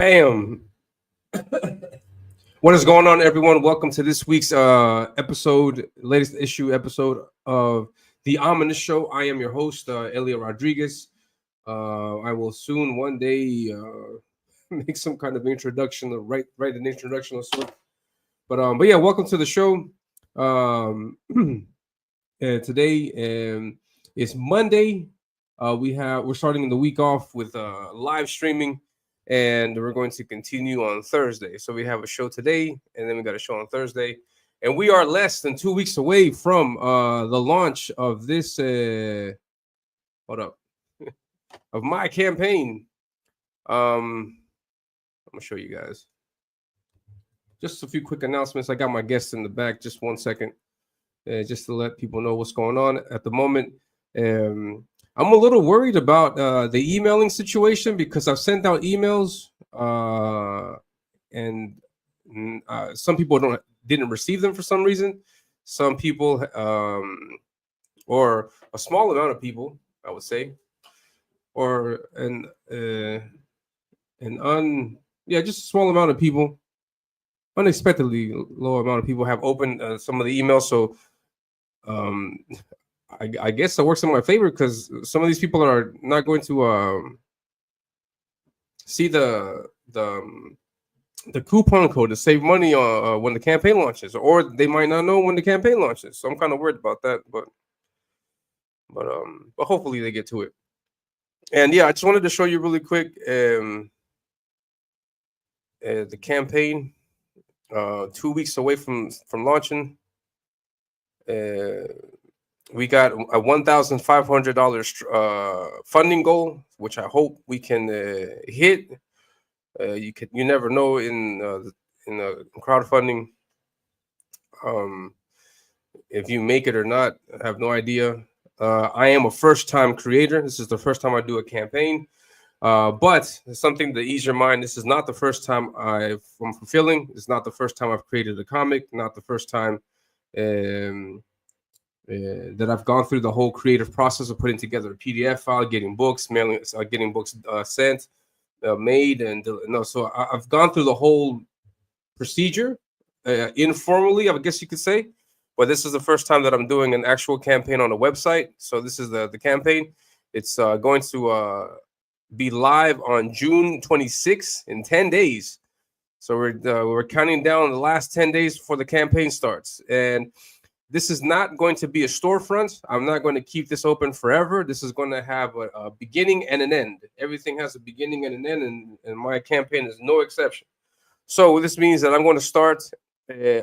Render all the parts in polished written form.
Bam. What is going on, everyone? Welcome to this week's latest issue episode of the Ominus Show. I am your host, Elia Rodriguez. I will soon one day make some kind of introduction, write an introduction of sort. But yeah, welcome to the show. Today is Monday. We're starting the week off with live streaming. And we're going to continue on Thursday. So we have a show today, and then we got a show on Thursday. And we are less than 2 weeks away from the launch of this, of my campaign. I'm going to show you guys. Just a few quick announcements. I got my guests in the back. Just 1 second. Just to let people know what's going on at the moment. I'm a little worried about the emailing situation because I've sent out emails and some people didn't receive them for some reason. Some people, or a small amount of people, I would say, just a small amount of people, unexpectedly low amount of people have opened some of the emails. So, I guess it works in my favor because some of these people are not going to see the coupon code to save money when the campaign launches, or they might not know when the campaign launches. So I'm kind of worried about that, but hopefully they get to it. And yeah, I just wanted to show you really quick the campaign 2 weeks away from launching. We got a $1,500 funding goal, which I hope we can hit. You never know in crowdfunding if you make it or not. I have no idea. I am a first-time creator. This is the first time I do a campaign, but something to ease your mind. This is not the first time I'm fulfilling. It's not the first time I've created a comic. Not the first time. That I've gone through the whole creative process of putting together a PDF file, getting books, getting books sent, made, and so I've gone through the whole procedure informally, I guess you could say. But this is the first time that I'm doing an actual campaign on a website. So this is the campaign. It's going to be live on June 26th in 10 days. So we're counting down the last 10 days before the campaign starts. And this is not going to be a storefront. I'm not going to keep this open forever. This is going to have a beginning and an end. Everything has a beginning and an end, and my campaign is no exception. So this means that I'm going to start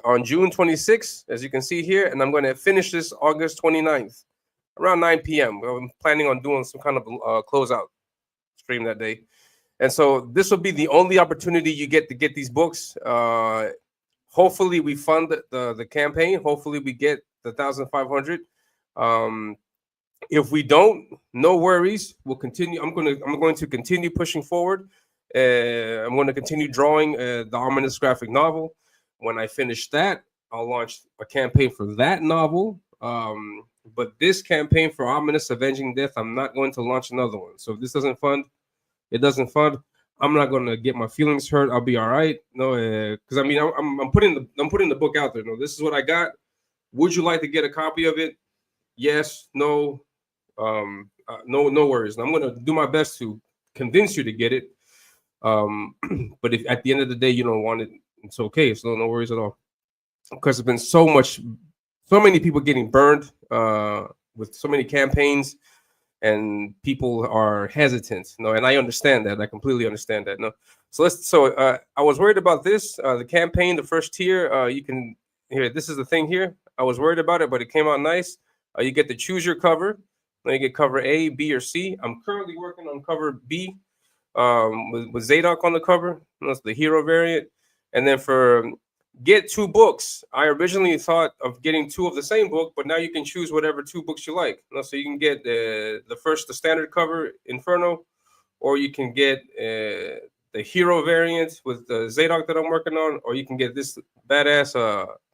on June 26th, as you can see here, and I'm going to finish this August 29th, around 9 p.m. I'm planning on doing some kind of closeout stream that day. And so this will be the only opportunity you get to get these books. Hopefully we fund the campaign. Hopefully we get the 1,500. If we don't, no worries. We'll continue. I'm going to continue pushing forward. I'm going to continue drawing the Ominus graphic novel. When I finish that, I'll launch a campaign for that novel. But this campaign for Ominus Avenging Death, I'm not going to launch another one. So if this doesn't fund, it doesn't fund. I'm not gonna get my feelings hurt. I'll be all right. No, because I mean, I'm putting the book out there. No, this is what I got. Would you like to get a copy of it? Yes. No. No worries. I'm gonna do my best to convince you to get it. But if at the end of the day you don't want it, it's okay. So no worries at all. Because there's been so many people getting burned with so many campaigns. And people are hesitant, and I understand that. I completely understand that. So I was worried about this. The campaign, the first tier, you can here. This is the thing here. I was worried about it, but it came out nice. You get to choose your cover. Then you get cover A, B, or C. I'm currently working on cover B, with Zadok on the cover. That's the hero variant. And then for get 2 books. I originally thought of getting 2 of the same book, but now you can choose whatever 2 books you like. So you can get the standard cover Inferno, or you can get the hero variant with the Zadok that I'm working on, or you can get this badass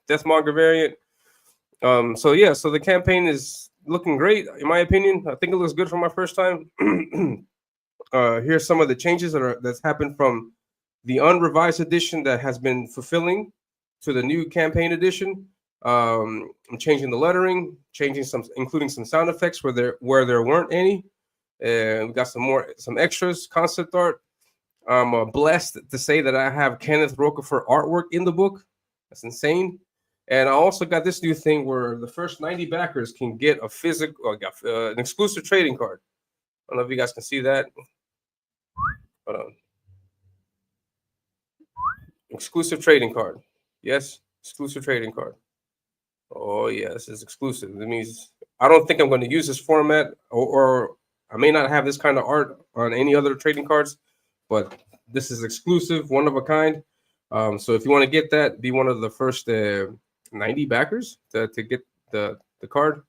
Deathmonger variant. So the campaign is looking great in my opinion. I think it looks good for my first time. Here's some of the changes that's happened from the unrevised edition that has been fulfilling to the new campaign edition. I'm changing the lettering, including some sound effects where there weren't any. We got some extras, concept art. I'm blessed to say that I have Kenneth Rocafer artwork in the book. That's insane. And I also got this new thing where the first 90 backers can get a an exclusive trading card. I don't know if you guys can see that. Hold on. Exclusive trading card. Yes, exclusive trading card. Oh, yeah, this is exclusive. That means I don't think I'm going to use this format, or I may not have this kind of art on any other trading cards, but this is exclusive, one of a kind. So if you want to get that, be one of the first 90 backers to get the card.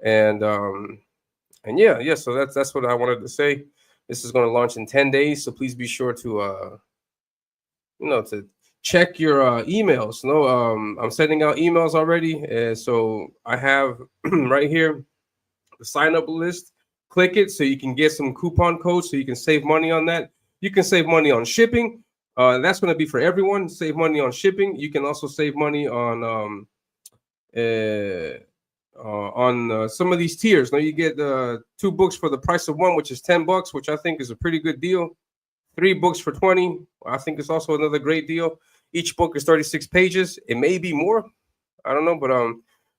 And yeah, so that's what I wanted to say. This is going to launch in 10 days, so please be sure to to check your emails. I'm sending out emails already, so I have right here the sign up list. Click it so you can get some coupon codes so you can save money on that. You can save money on shipping. That's going to be for everyone. Save money on shipping. You can also save money on some of these tiers. Now you get 2 books for the price of 1, which is $10, which I think is a pretty good deal. 3 books for $20. I think it's also another great deal. Each book is 36 pages. It may be more. I don't know,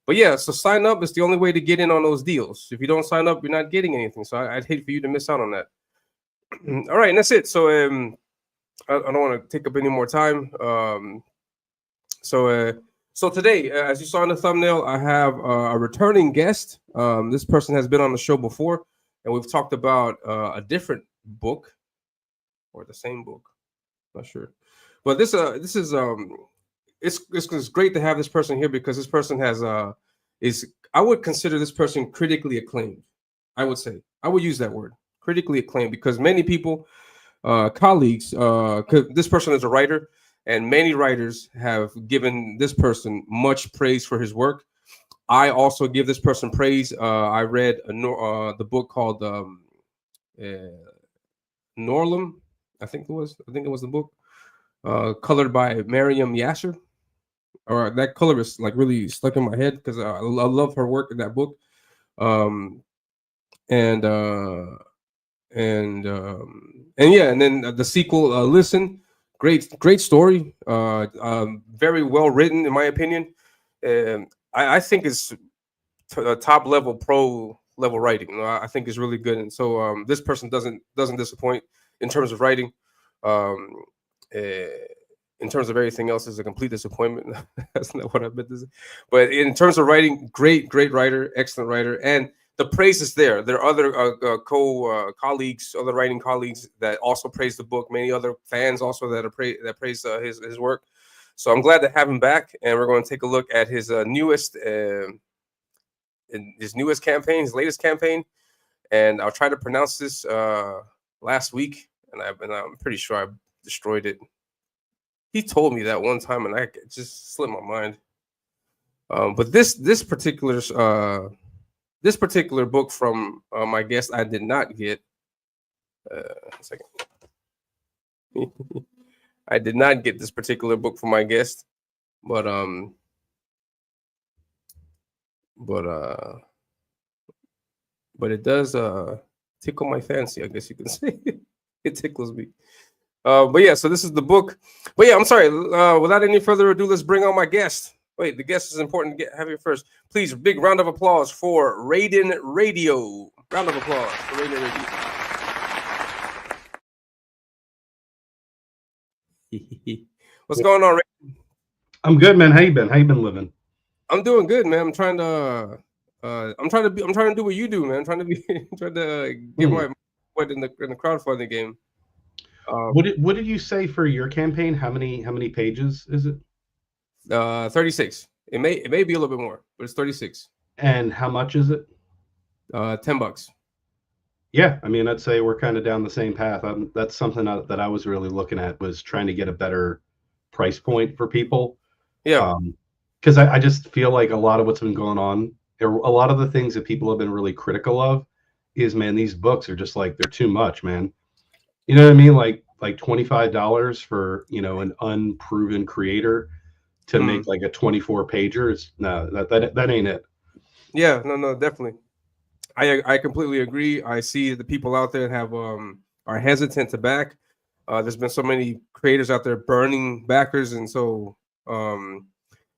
but yeah. So sign up is the only way to get in on those deals. If you don't sign up, you're not getting anything. So I'd hate for you to miss out on that. All right, and that's it. So I don't want to take up any more time. So today, as you saw in the thumbnail, I have a returning guest. This person has been on the show before, and we've talked about a different book or the same book. Not sure, but this is it's great to have this person here because this person I would consider this person critically acclaimed. I would use that word, critically acclaimed, because many people, colleagues, this person is a writer. And many writers have given this person much praise for his work. I also give this person praise. I read the book called Norlam. I think it was the book, colored by Mariam Yasser. Or that color is like really stuck in my head because I love her work in that book. And then the sequel, Listen. Great story. Very well written, in my opinion. I think it's top level, pro level writing. I think it's really good, and so this person doesn't disappoint in terms of writing. In terms of everything else, is a complete disappointment. That's not what I meant to say. But in terms of writing, great writer, excellent writer, and the praise is there. There are other colleagues, other writing colleagues that also praise the book. Many other fans also that praise his work. So I'm glad to have him back, and we're going to take a look at his newest campaign, his latest campaign. And I'll try to pronounce this last week, and I'm pretty sure I destroyed it. He told me that one time, and I just slipped my mind. But this particular book from my guest, I did not get. A second. I did not get this particular book from my guest, but it does tickle my fancy, I guess you can say. It tickles me. But yeah, so this is the book. But yeah, I'm sorry. Without any further ado, let's bring on my guest. Wait, the guest is important to have here first. Please, big round of applause for RaidenRadio. Round of applause for RaidenRadio. What's going on, Raiden? I'm good, man. How you been? How you been living? I'm doing good, man. I'm trying to do what you do, man. I'm trying to get my foot in the crowdfunding game. What did you say for your campaign? How many pages is it? 36. It may be a little bit more, but it's 36. And how much is it? $10. Yeah, I mean, I'd say we're kind of down the same path. That's something that I was really looking at, was trying to get a better price point for people. Yeah. Because I just feel like a lot of what's been going on, a lot of the things that people have been really critical of is, man, these books are just like, they're too much, man. You know what I mean? Like like $25 for, you know, an unproven creator to make like a 24 pager. It's no, that ain't it. Yeah, no, definitely. I completely agree. I see the people out there that have are hesitant to back. There's been so many creators out there burning backers, and so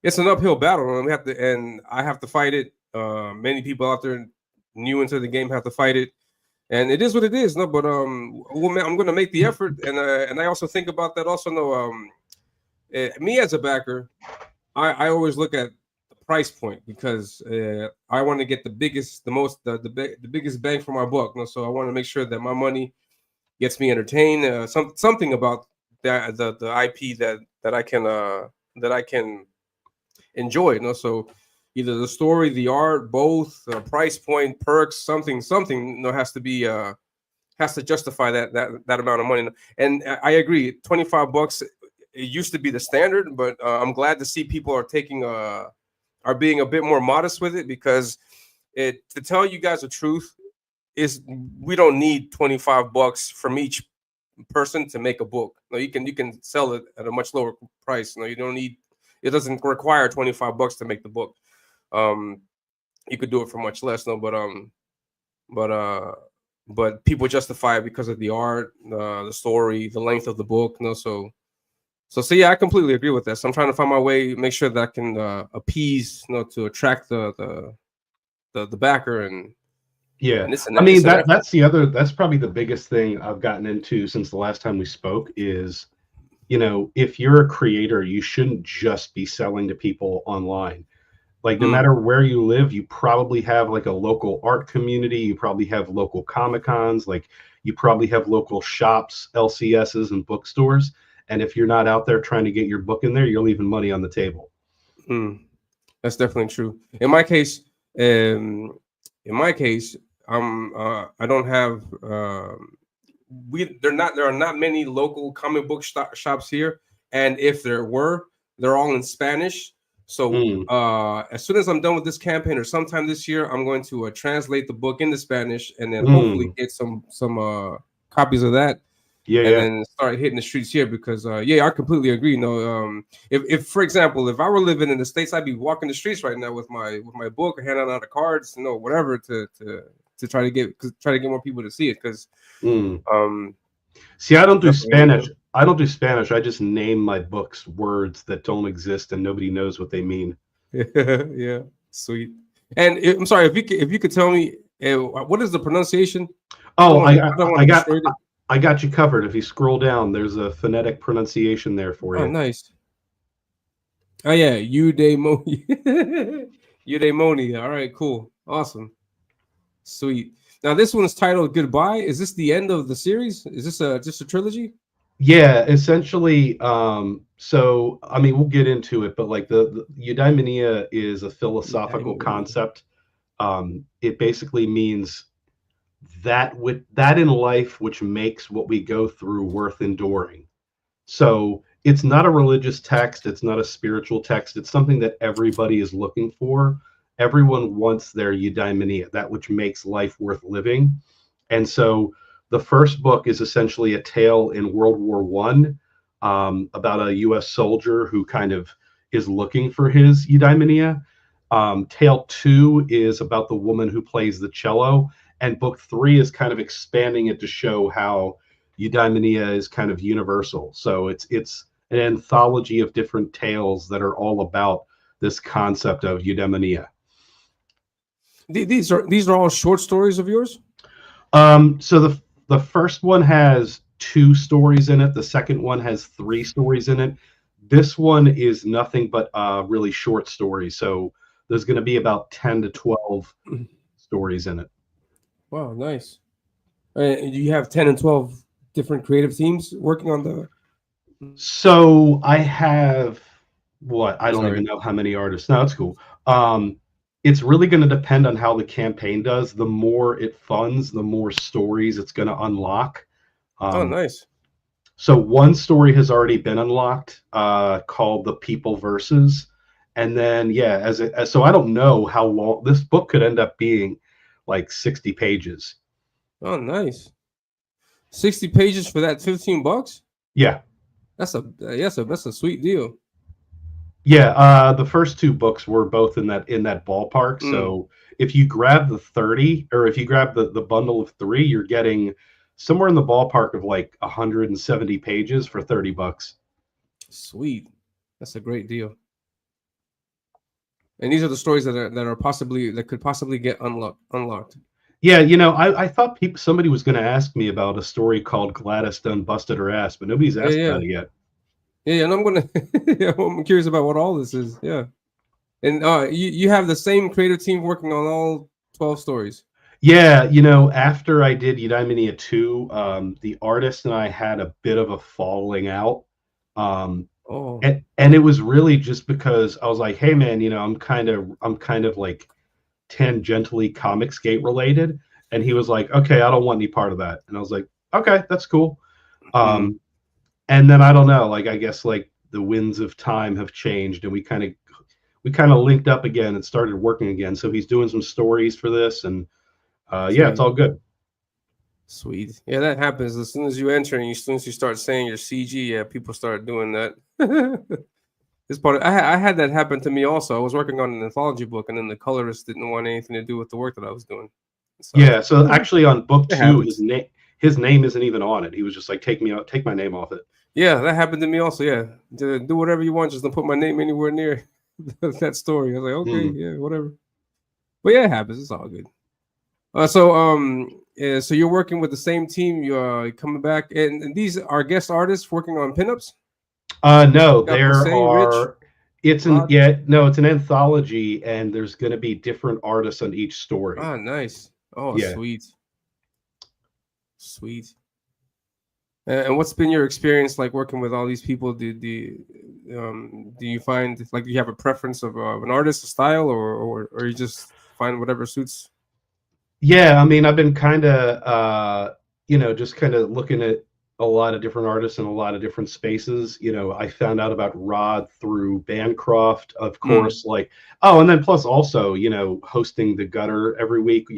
it's an uphill battle. And I have to fight it. Many people out there new into the game have to fight it, and it is what it is. No, but I'm going to make the effort, and I also think about that. Also, no, me as a backer, I always look at the price point because I want to get the biggest, the biggest bang for my buck. No, so I want to make sure that my money gets me entertained. Something about that the IP that I can enjoy. You know, so either the story, the art, both, price point, perks, something, you know, has to be has to justify that amount of money. And I agree, $25. It used to be the standard, but I'm glad to see people are being a bit more modest with it, because to tell you guys the truth is we don't need $25 from each person to make a book. No, you can sell it at a much lower price. No, you don't need. It doesn't require $25 to make the book. You could do it for much less. No, but people justify it because of the art, the story, the length of the book. No, so yeah, I completely agree with that. So I'm trying to find my way, make sure that I can appease, you know, to attract the backer and. Yeah, And I mean that's probably the biggest thing I've gotten into since the last time we spoke is, you know, if you're a creator, you shouldn't just be selling to people online. Like no matter where you live, you probably have like a local art community, you probably have local Comic-Cons, like you probably have local shops, LCSs and bookstores. And if you're not out there trying to get your book in there, you're leaving money on the table. That's definitely true. In my case, I don't have there are not many local comic book shops here, and if there were, they're all in Spanish. So as soon as I'm done with this campaign or sometime this year, I'm going to translate the book into Spanish and then hopefully get some copies of that. And then start hitting the streets here, because I completely agree. You know, if for example, if I were living in the States, I'd be walking the streets right now with my book, handing out the cards, you know, whatever, to try to get more people to see it. Because see, I don't do Spanish. I don't do Spanish. I just name my books words that don't exist and nobody knows what they mean. Yeah, sweet. And I'm sorry, if you could tell me what is the pronunciation? Oh, I got you covered. If you scroll down, there's a phonetic pronunciation there for you. Oh, nice. Oh yeah, Eudaimonia. Eudaimonia. All right, cool, awesome, sweet. Now this one is titled "Goodbye." Is this the end of the series? Is this just a trilogy? Yeah, essentially. So I mean, we'll get into it, but like the eudaimonia is a philosophical concept. It basically means that in life which makes what we go through worth enduring. So it's not a religious text, it's not a spiritual text, it's something that everybody is looking for. Everyone wants their eudaimonia, that which makes life worth living. And so the first book is essentially a tale in World War I, about a US soldier who kind of is looking for his eudaimonia. Tale 2 is about the woman who plays the cello. And book 3 is kind of expanding it to show how eudaimonia is kind of universal. So it's an anthology of different tales that are all about this concept of eudaimonia. These are all short stories of yours? So the first one has 2 stories in it. The second one has 3 stories in it. This one is nothing but really short stories. So there's going to be about 10 to 12 stories in it. Wow, nice. You have 10 and 12 different creative teams working on the. So I have I don't even know how many artists. No, it's cool. It's really going to depend on how the campaign does. The more it funds, the more stories it's going to unlock. Oh, nice. So one story has already been unlocked, called The People Versus. And then, so I don't know how long this book could end up being, like 60 pages. Oh, nice. 60 pages for that $15? Yeah. That's a sweet deal. Yeah, the first two books were both in that ballpark. So if you grab the 30, or if you grab the bundle of 3, you're getting somewhere in the ballpark of like 170 pages for $30. Sweet. That's a great deal. And these are the stories that could possibly get unlocked. Yeah, I thought somebody was going to ask me about a story called Gladys Done Busted Her Ass, but nobody's asked about it yet. Yeah, and I'm gonna. I'm curious about what all this is. Yeah, and you have the same creative team working on all 12 stories. Yeah, after I did Eudaimonia 2, the artist and I had a bit of a falling out. And it was really just because I was like, hey man, I'm kind of like tangentially Comicsgate related, and he was like, okay, I don't want any part of that, and I was like, okay, that's cool. And then I don't know, like I guess like the winds of time have changed, and we kind of linked up again and started working again. So he's doing some stories for this, and yeah, it's all good. Sweet. Yeah, that happens as soon as you enter, and as soon as you start saying your CG, yeah, people start doing that. This part, I had that happen to me also. I was working on an anthology book, and then the colorist didn't want anything to do with the work that I was doing. So actually on book 2, his name isn't even on it. He was just like, take my name off it. Yeah, that happened to me also. Yeah, do whatever you want, just don't put my name anywhere near that story. I was like, okay, yeah, whatever. But yeah, it happens. It's all good. So you're working with the same team. You're coming back, and these are guest artists working on pinups. No, it's an anthology, and there's going to be different artists on each story. Ah, nice. Oh, yeah. Sweet. And what's been your experience like working with all these people? Do you find like you have a preference of an artist, a style, or you just find whatever suits? Yeah, I mean, I've been kind of just kind of looking at a lot of different artists in a lot of different spaces. I found out about Rod through Bancroft, of course, and then plus also, hosting the Gutter every week.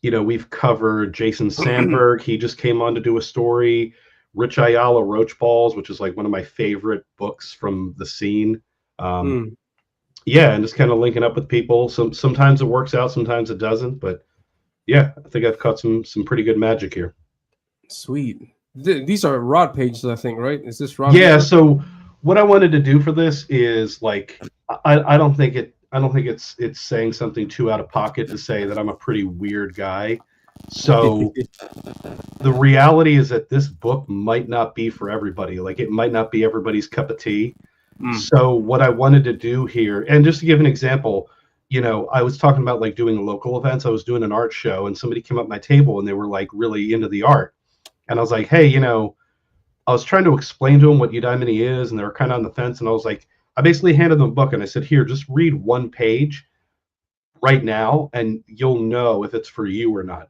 We've covered Jason Sandberg. He just came on to do a story. Rich Ayala, Roach Balls, which is like one of my favorite books from the scene. Yeah, and just kind of linking up with people. Sometimes it works out, sometimes it doesn't. But yeah, I think I've caught some pretty good magic here. Sweet. These are Rod pages, I think, right? Is this Rod? Yeah. So what I wanted to do for this is like, I don't think it's saying something too out of pocket to say that I'm a pretty weird guy. So the reality is that this book might not be for everybody. Like it might not be everybody's cup of tea. So what I wanted to do here, and just to give an example, I was talking about like doing local events. I was doing an art show, and somebody came up my table and they were like really into the art. And I was like, hey, I was trying to explain to them what Eudaimonia is, and they were kind of on the fence. And I was like, I basically handed them a book and I said, here, just read one page right now, and you'll know if it's for you or not.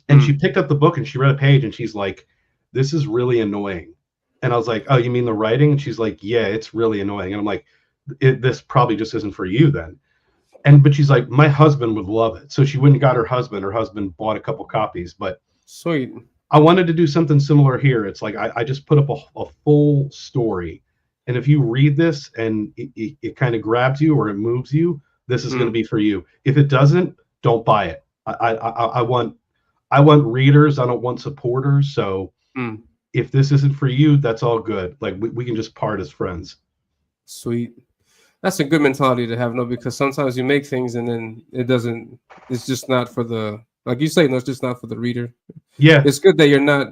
And she picked up the book and she read a page and she's like, this is really annoying. And I was like, oh, you mean the writing? And she's like, yeah, it's really annoying. And I'm like, this probably just isn't for you then. But she's like, my husband would love it. So she went and got her husband. Her husband bought a couple copies. But sweet. I wanted to do something similar here. It's like I just put up a full story. And if you read this and it kind of grabs you or it moves you, this is going to be for you. If it doesn't, don't buy it. I want readers. I don't want supporters. So if this isn't for you, that's all good. Like we can just part as friends. Sweet. That's a good mentality to have, because sometimes you make things and then it's just not for the, like you say, no, it's just not for the reader. Yeah. It's good that you're not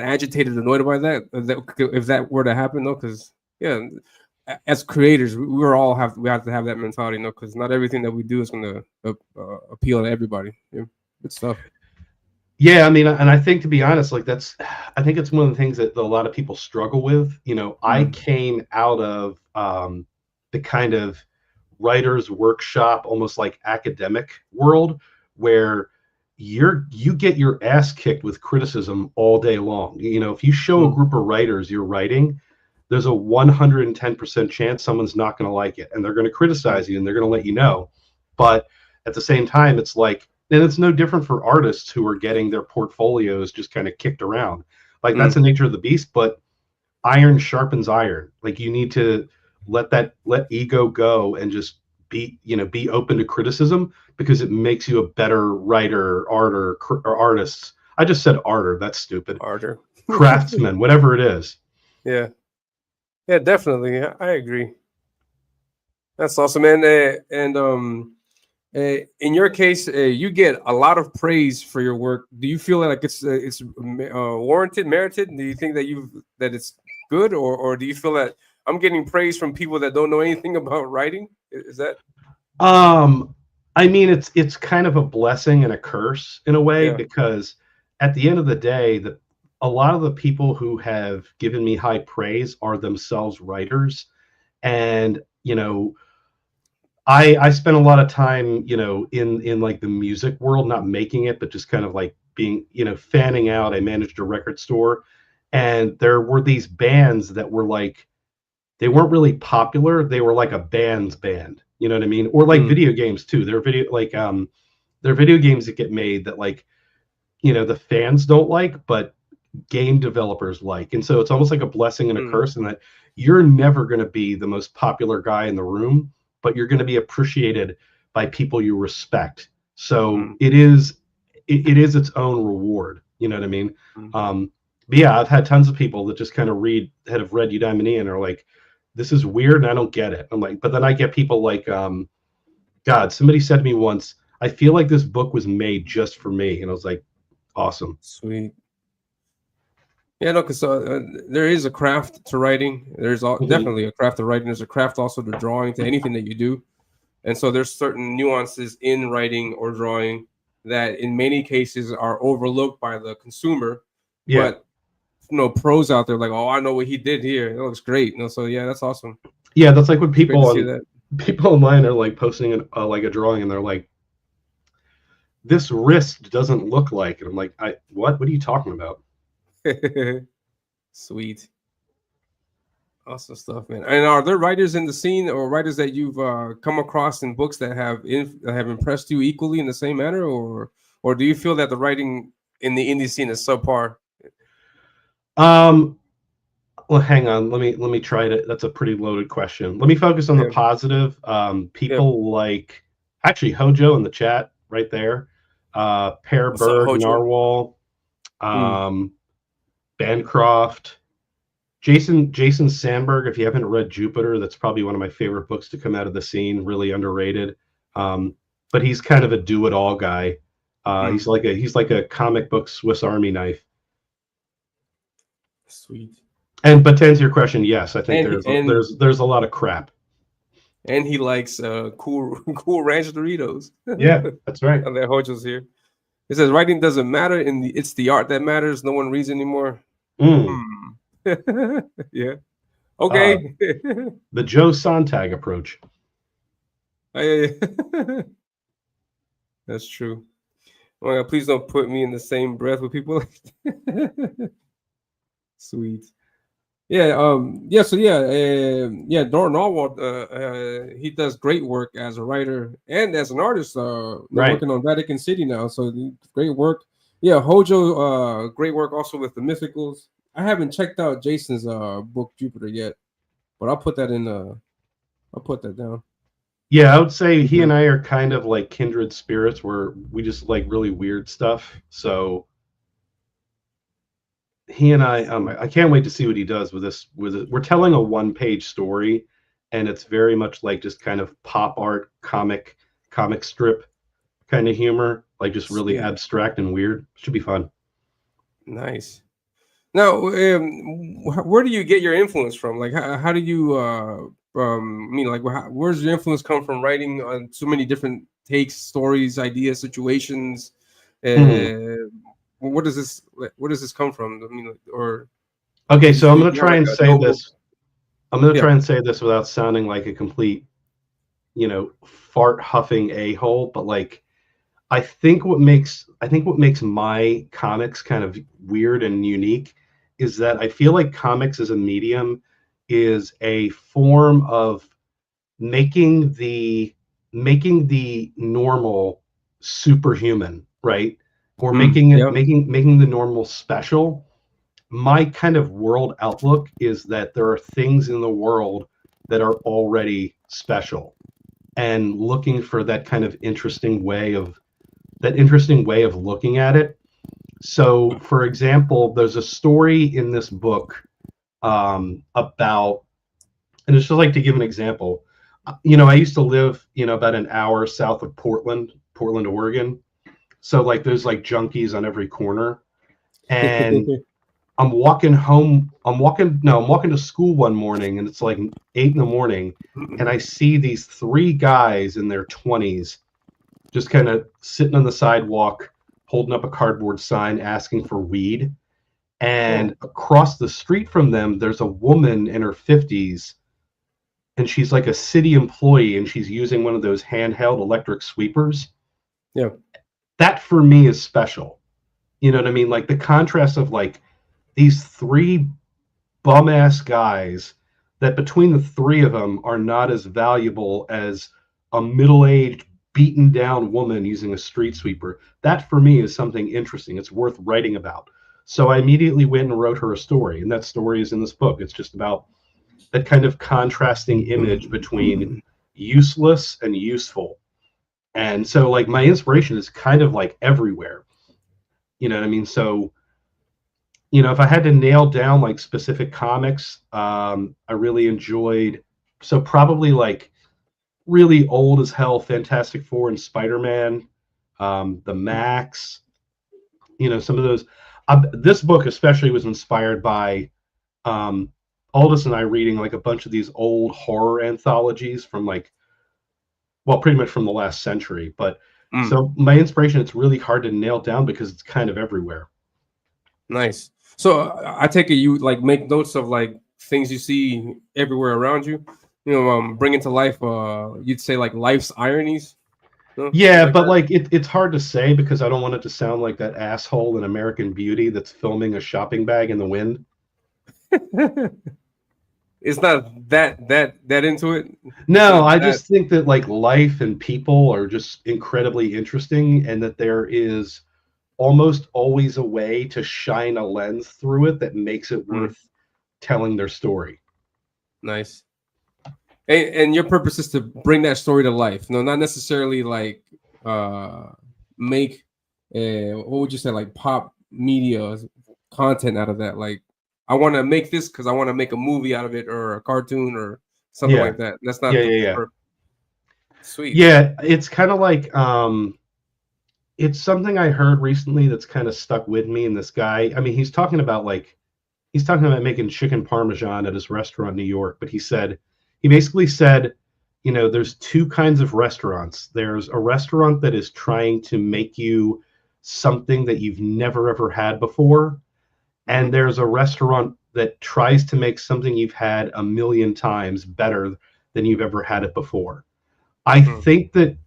agitated, annoyed by that if that were to happen, though, because yeah, as creators, we have to have that mentality, because not everything that we do is going to appeal to everybody. Yeah, good stuff. Yeah, I mean, and I think, to be honest, like I think it's one of the things that a lot of people struggle with. I came out of the kind of writer's workshop, almost like academic world, where you get your ass kicked with criticism all day long. If you show a group of writers your writing, there's a 110% chance someone's not going to like it, and they're going to criticize you, and they're going to let you know. But at the same time, it's like, and it's no different for artists who are getting their portfolios just kind of kicked around. Like that's the nature of the beast, but iron sharpens iron. Like you need to let ego go and just be open to criticism, because it makes you a better writer, or artist. I just said arter. That's stupid. Arter. Craftsman, whatever it is. Yeah. Yeah, definitely. I agree. That's awesome, man. In your case, you get a lot of praise for your work. Do you feel like it's warranted, merited? Do you think that it's good, or do you feel that I'm getting praise from people that don't know anything about writing? Is that? I mean, it's kind of a blessing and a curse in a way, because at the end of the day, a lot of the people who have given me high praise are themselves writers, and I spent a lot of time, in like the music world, not making it, but just kind of like being, fanning out. I managed a record store, and there were these bands that were like, they weren't really popular. They were like a band's band, you know what I mean? Or like video games too. They're video games that get made that, like, the fans don't like, but game developers like. And so it's almost like a blessing and a curse, in that you're never going to be the most popular guy in the room, but you're going to be appreciated by people you respect. So it is its own reward. You know what I mean? But yeah, I've had tons of people that just kind of have read Eudaimonia and are like, this is weird and I don't get it. I'm like, but then I get people like, God, somebody said to me once, I feel like this book was made just for me. And I was like, awesome. Sweet. Yeah, no, because there is a craft to writing. There's definitely a craft to writing. There's a craft also to drawing, to anything that you do. And so there's certain nuances in writing or drawing that in many cases are overlooked by the consumer. Yeah. But pros out there like, oh, I know what he did here. It looks great. So yeah, that's awesome. Yeah, that's like when people online are like posting like a drawing, and they're like, this wrist doesn't look like. And I'm like, what are you talking about? Sweet. Awesome stuff, man. And are there writers in the scene, or writers that you've come across in books that have impressed you equally in the same manner, or do you feel that the writing in the indie scene is subpar? Well, hang on. Let me try to. That's a pretty loaded question. Let me focus on the positive. People like, actually, Hojo in the chat right there. Pear Bird, Narwhal, Bancroft, Jason Sandberg. If you haven't read Jupiter, that's probably one of my favorite books to come out of the scene. Really underrated. But he's kind of a do-it-all guy. He's like a comic book Swiss Army knife. Sweet. But to answer your question, yes, I think there's a lot of crap. And he likes cool Ranch Doritos. Yeah, that's right. And that Hojo's here. It says writing doesn't matter, it's the art that matters. No one reads anymore. Yeah. Okay. The Joe Sontag approach. That's true. Oh my God, please don't put me in the same breath with people like that. Sweet. Yeah. So Doran Narwhal, he does great work as a writer and as an artist. Working on Vatican City now, so great work. Yeah, Hojo, great work also with the Mythicals. I haven't checked out Jason's book Jupiter yet, but I'll put that in. I'll put that down. Yeah, I would say he and I are kind of like kindred spirits, where we just like really weird stuff. So he and I can't wait to see what he does with this. We're telling a one-page story, and it's very much like just kind of pop art, comic strip kind of humor, like just really abstract and weird. Should be fun. Nice. Now, where do you get your influence from? Like, how do you, where's your influence come from writing on so many different takes, stories, ideas, situations? Where does this come from? I mean, okay, so I'm going to try and say this. I'm going to try and say this without sounding like a complete, fart huffing a-hole, but like, I think what makes my comics kind of weird and unique is that I feel like comics as a medium is a form of making the making the normal superhuman, right? Or Yep. making the normal special. My kind of world outlook is that there are things in the world that are already special, and looking for that kind of interesting way of looking at it. So, for example, there's a story in this book about, and it's just like to give an example. I used to live, about an hour south of Portland, Oregon. So like there's like junkies on every corner, and I'm walking home. I'm walking to school one morning, and it's like 8 in the morning, and I see these three guys in their 20s just kind of sitting on the sidewalk, holding up a cardboard sign asking for weed. And across the street from them, there's a woman in her 50s, and she's like a city employee, and she's using one of those handheld electric sweepers. Yeah. That for me is special. You know what I mean? Like the contrast of like these three bum ass guys that between the three of them are not as valuable as a middle-aged beaten down woman using a street sweeper. That for me is something interesting. It's worth writing about. So I immediately went and wrote her a story, and that story is in this book. It's just about that kind of contrasting image between useless and useful. And so like my inspiration is kind of like everywhere. You know what I mean? So, if I had to nail down like specific comics, I really enjoyed, so probably like really old as hell Fantastic Four and Spider-Man, the Max, some of those. This book especially was inspired by Aldous and I reading like a bunch of these old horror anthologies from like, well, pretty much from the last century. But so my inspiration, it's really hard to nail down because it's kind of everywhere. Nice. So I take it you like make notes of like things you see everywhere around you. Bringing to life. You'd say like life's ironies. Yeah, like but that. Like it's hard to say because I don't want it to sound like that asshole in American Beauty that's filming a shopping bag in the wind. It's not that into it. No, I just think that like life and people are just incredibly interesting, and that there is almost always a way to shine a lens through it that makes it worth telling their story. Nice. And your purpose is to bring that story to life. No, not necessarily like make what would you say, like pop media content out of that. Like I want to make this because I want to make a movie out of it or a cartoon or something like that. That's not Sweet. Yeah, it's kind of like it's something I heard recently that's kind of stuck with me. And this guy, I mean, he's talking about making chicken parmesan at his restaurant in New York, but he basically said, there's two kinds of restaurants. There's a restaurant that is trying to make you something that you've never ever had before. And there's a restaurant that tries to make something you've had a million times better than you've ever had it before. I think that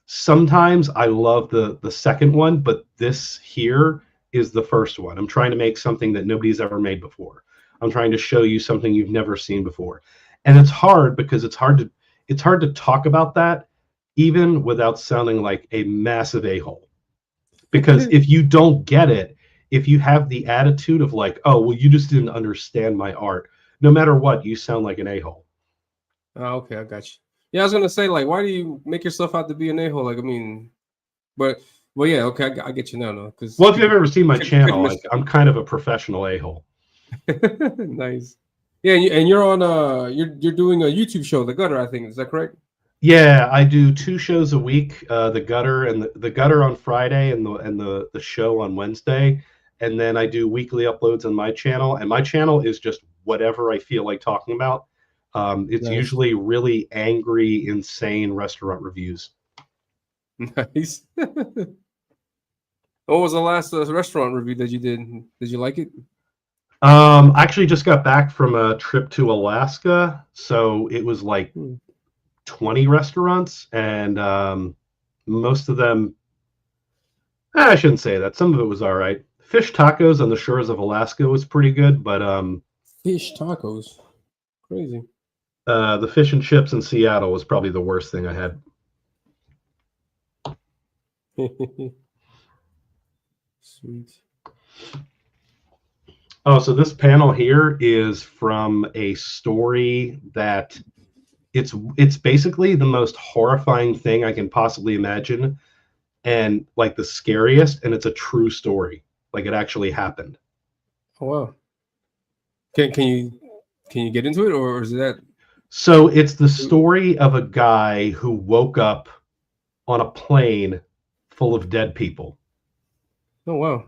sometimes I love the second one, but this here is the first one. I'm trying to make something that nobody's ever made before. I'm trying to show you something you've never seen before. And it's hard because it's hard to talk about that even without sounding like a massive a-hole. Because if you don't get it, if you have the attitude of like, oh, well, you just didn't understand my art, no matter what, you sound like an a-hole. Oh, okay, I got you. Yeah, I was gonna say, like, why do you make yourself out to be an a-hole? Like, I mean, well, yeah, okay, I get you now, no. Because if you've ever seen my channel, like, I'm kind of a professional a-hole. Nice. Yeah, and you're on you're doing a YouTube show, The Gutter, I think. Is that correct? Yeah, I do 2 shows a week, The Gutter and the Gutter on Friday and the show on Wednesday. And then I do weekly uploads on my channel, and my channel is just whatever I feel like talking about. It's usually really angry, insane restaurant reviews. Nice. What was the last restaurant review that you did? Did you like it? I actually just got back from a trip to Alaska, so it was like 20 restaurants, and most of them, I shouldn't say that. Some of it was all right. Fish tacos on the shores of Alaska was pretty good, but fish tacos, crazy. The fish and chips in Seattle was probably the worst thing I had. Sweet. Oh, so this panel here is from a story that it's basically the most horrifying thing I can possibly imagine, and like the scariest, and it's a true story. Like it actually happened. Oh wow. Can you get into it, or is that? So it's the story of a guy who woke up on a plane full of dead people. Oh wow.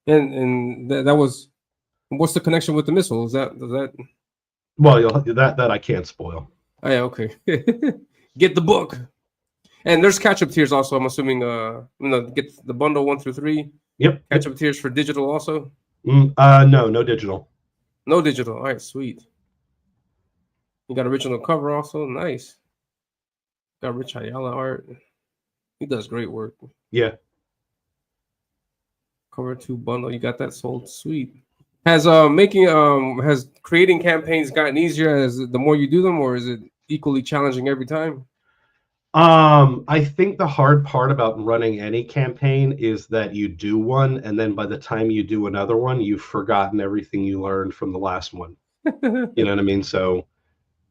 And that was, what's the connection with the missile? Is that? Well, that I can't spoil. Oh yeah, okay. Get the book. And there's catch-up tiers also. I'm assuming get the bundle 1 through 3. Yep. Catch-up tiers for digital also. No digital. No digital. All right, sweet. You got original cover also. Nice. Got Rich Ayala art. He does great work. Yeah. Cover 2 bundle. You got that sold. Sweet. Has creating campaigns gotten easier as the more you do them, or is it equally challenging every time? I think the hard part about running any campaign is that you do one, and then by the time you do another one, you've forgotten everything you learned from the last one. You know what I mean? So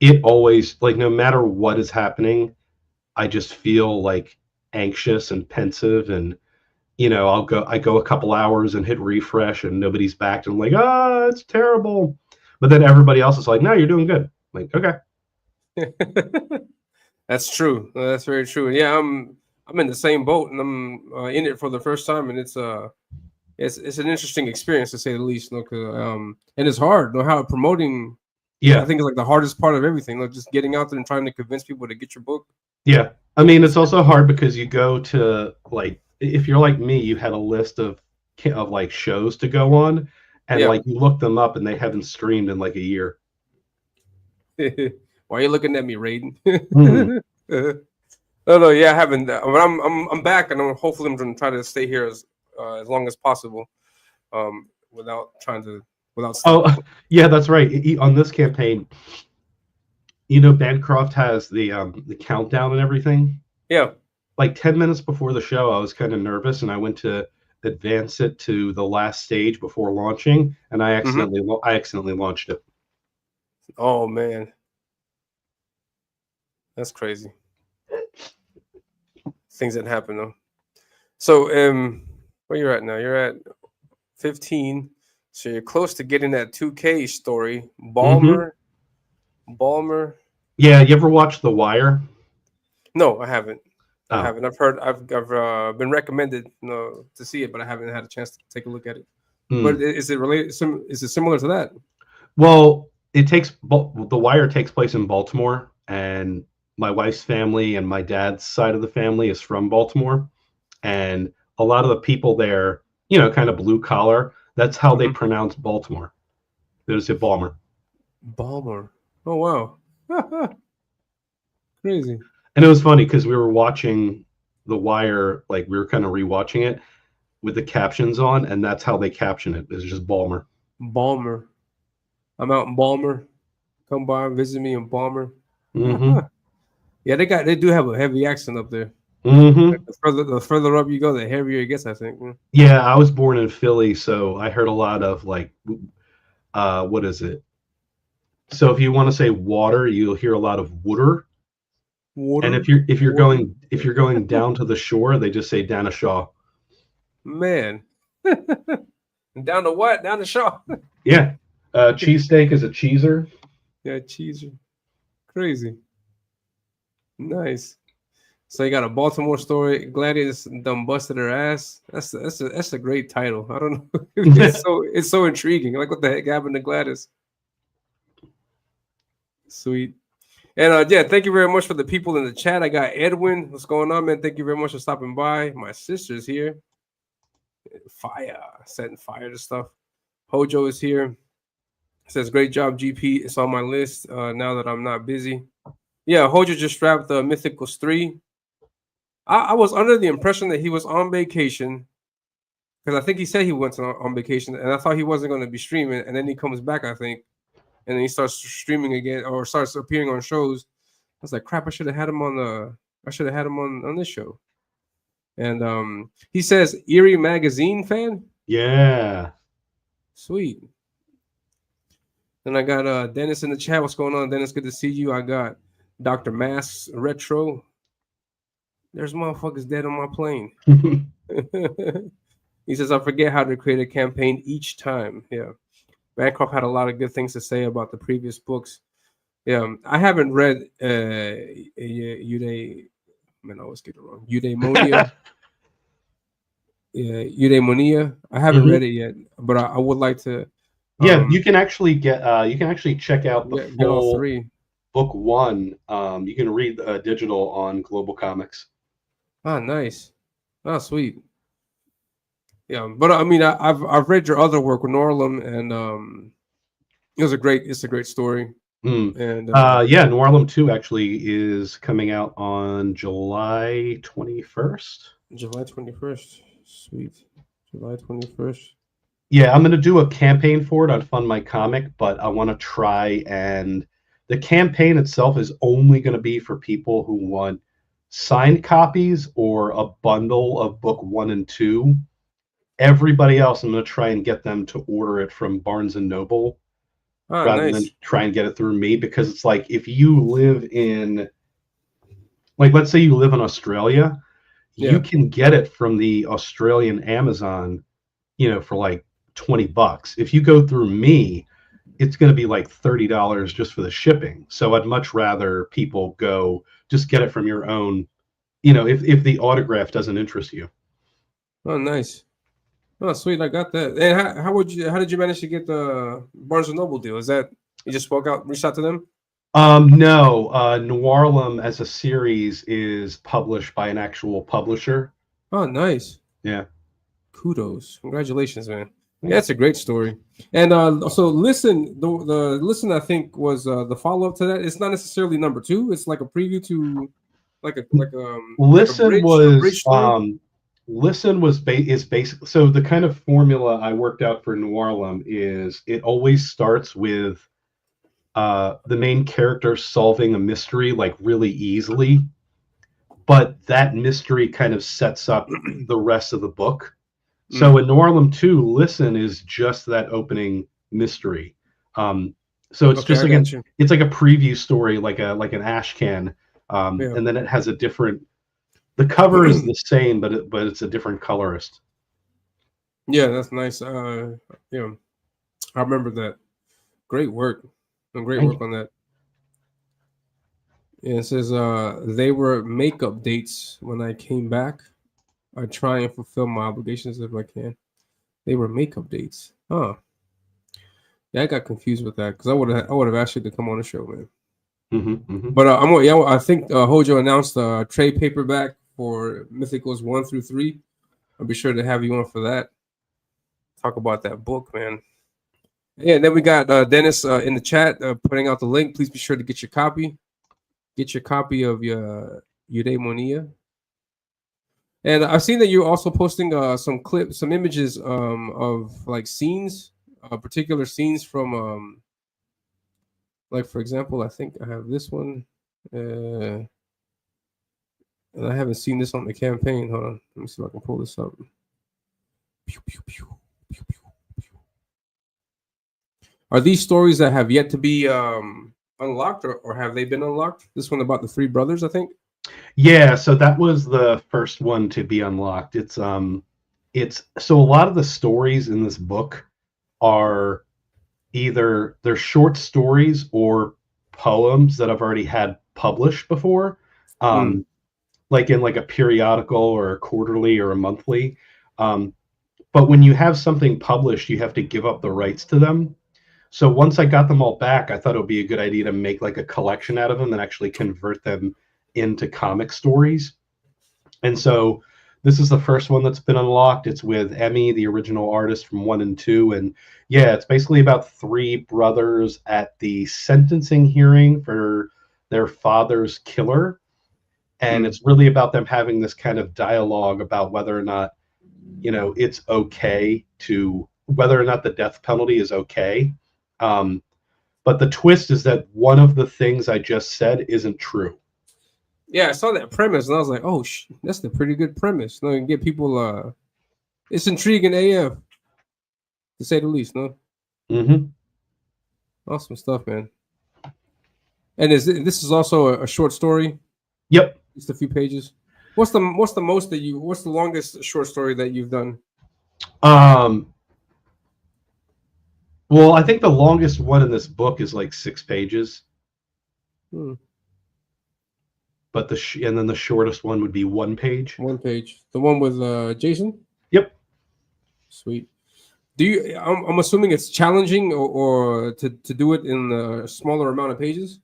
it always, like, no matter what is happening, I just feel like anxious and pensive, and I go a couple hours and hit refresh and nobody's back, and I'm like, it's terrible. But then everybody else is like, no, you're doing good. I'm like, okay. That's true. That's very true. Yeah, I'm in the same boat, and I'm in it for the first time, and it's an interesting experience to say the least. And it's hard. How promoting. Yeah, I think it's like the hardest part of everything. Just getting out there and trying to convince people to get your book. Yeah, I mean, it's also hard because you go to, like, if you're like me, you had a list of like shows to go on, and like you look them up and they haven't streamed in like a year. Why are you looking at me, Raiden? No, yeah, I haven't. But I'm back, and hopefully I'm going to try to stay here as long as possible, without stopping. Oh, yeah, that's right. On this campaign, Bancroft has the countdown and everything. Yeah. Like 10 minutes before the show, I was kind of nervous, and I went to advance it to the last stage before launching, and I accidentally launched it. Oh man, that's crazy. Things that happen though. So, where you're at now? You're at 15. So you're close to getting that 2K story. Balmer. Yeah, you ever watch The Wire? No, I haven't. Oh. I haven't. I've been recommended to see it, but I haven't had a chance to take a look at it. But is it related? Is it similar to that? Well, The Wire takes place in Baltimore, and my wife's family and my dad's side of the family is from Baltimore, and a lot of the people there, kind of blue collar. That's how they pronounce Baltimore. They just say Balmer. Balmer. Oh wow. Crazy. And it was funny because we were watching The Wire, like we were kind of rewatching it with the captions on, and that's how they caption it. It's just Balmer. Balmer. I'm out in Balmer. Come by and visit me in Balmer. Yeah, they do have a heavy accent up there. The further up you go, the heavier it gets, I think. Yeah, I was born in Philly, so I heard a lot of like, what is it? So if you want to say water, you'll hear a lot of water. Water. And if you're going down to the shore, they just say down a shaw. Man. Down to what? Down to shaw. Yeah. Cheesesteak is a cheeser. Yeah, cheeser. Crazy. Nice. So you got a Baltimore story. Gladiators done busted her ass. That's a great title. I don't know. It's so intriguing. Like, what the heck happened to Gladys? Sweet. And thank you very much for the people in the chat. I got Edwin. What's going on, man? Thank you very much for stopping by. My sister's here. Fire. Setting fire to stuff. Hojo is here. Says, great job, GP. It's on my list now that I'm not busy. Yeah, Hojo just strapped the Mythicals 3. I was under the impression that he was on vacation, because I think he said he went on vacation, and I thought he wasn't going to be streaming, and then he comes back, I think. and then he starts streaming again or starts appearing on shows. I was like, crap, I should have had him on this show. And he says, Eerie Magazine fan? Yeah. Sweet. Then I got Dennis in the chat. What's going on, Dennis? Good to see you. I got Dr. Masks Retro. There's motherfuckers dead on my plane. He says, I forget how to create a campaign each time. Yeah. Bancroft had a lot of good things to say about the previous books. Yeah. I haven't read I always get it wrong. Eudaimonia. Yeah, Eudaimonia. I haven't read it yet, but I would like to. Yeah, you can actually check out the get all full 3. book 1. You can read digital on Global Comics. Ah, nice. Ah, sweet. Yeah, but I mean, I've read your other work with Norlum, and it's a great story. And yeah, Norlum 2 actually is coming out on July 21st. July 21st. Sweet. July 21st. Yeah, I'm going to do a campaign for it on Fund My Comic, but I want to try, and the campaign itself is only going to be for people who want signed copies or a bundle of book 1 and 2. Everybody else, I'm going to try and get them to order it from Barnes & Noble rather than try and get it through me, because it's like, if you live in, like, let's say you live in Australia, you can get it from the Australian Amazon, for like $20. If you go through me, it's going to be like $30 just for the shipping. So I'd much rather people go just get it from your own, if the autograph doesn't interest you. Oh, nice. Oh, sweet. I got that. And how did you manage to get the Barnes & Noble deal? Is that you just reached out to them? No. Noirlum as a series is published by an actual publisher. Oh, nice. Yeah. Kudos. Congratulations, man. Yeah, it's a great story. And so Listen, the Listen, I think, was the follow-up to that. It's not necessarily number 2. It's like a preview to Listen is basically, so the kind of formula I worked out for Noirlum is it always starts with the main character solving a mystery like really easily, but that mystery kind of sets up the rest of the book. So in Noirlum 2, Listen is just that opening mystery. So it's just it's like a preview story, like an ash can, and then it has a different. The cover is the same, but it's a different colorist. Yeah, that's nice. I remember that. Great work. Great work on that. Yeah, it says they were makeup dates when I came back. I try and fulfill my obligations if I can. They were makeup dates. Huh. Yeah, I got confused with that because I would have asked you to come on the show, man. But I think Hojo announced a trade paperback for Mythicals 1 through 3. I'll be sure to have you on for that. Talk about that book, man. Yeah, and then we got Dennis in the chat putting out the link. Please be sure to get your copy. Get your copy of your Eudaimonia. And I've seen that you're also posting some images of like scenes, particular scenes from like, for example, I think I have this one. And I haven't seen this on the campaign. Hold on. Let me see if I can pull this up. Pew, pew, pew, pew, pew, pew. Are these stories that have yet to be unlocked, or have they been unlocked? This one about the 3 brothers, I think. Yeah, so that was the first one to be unlocked. It's so a lot of the stories in this book are either they're short stories or poems that I've already had published before. Like in like a periodical or a quarterly or a monthly. But when you have something published, you have to give up the rights to them. So once I got them all back, I thought it would be a good idea to make like a collection out of them and actually convert them into comic stories. And so this is the first one that's been unlocked. It's with Emmy, the original artist from 1 and 2. And yeah, it's basically about 3 brothers at the sentencing hearing for their father's killer. And it's really about them having this kind of dialogue about whether or not, it's okay whether or not the death penalty is okay. But the twist is that one of the things I just said isn't true. Yeah, I saw that premise and I was like, oh, that's a pretty good premise. No, you can get people. It's intriguing AF, to say the least. No, Mm-hmm. awesome stuff, man. And this is also a short story? Yep. Just a few pages. What's the longest short story that you've done? Well, I think the longest one in this book is like 6 pages. But and then the shortest one would be 1 page. 1 page. The one with Jason? Yep. Sweet. I'm assuming it's challenging or to do it in a smaller amount of pages?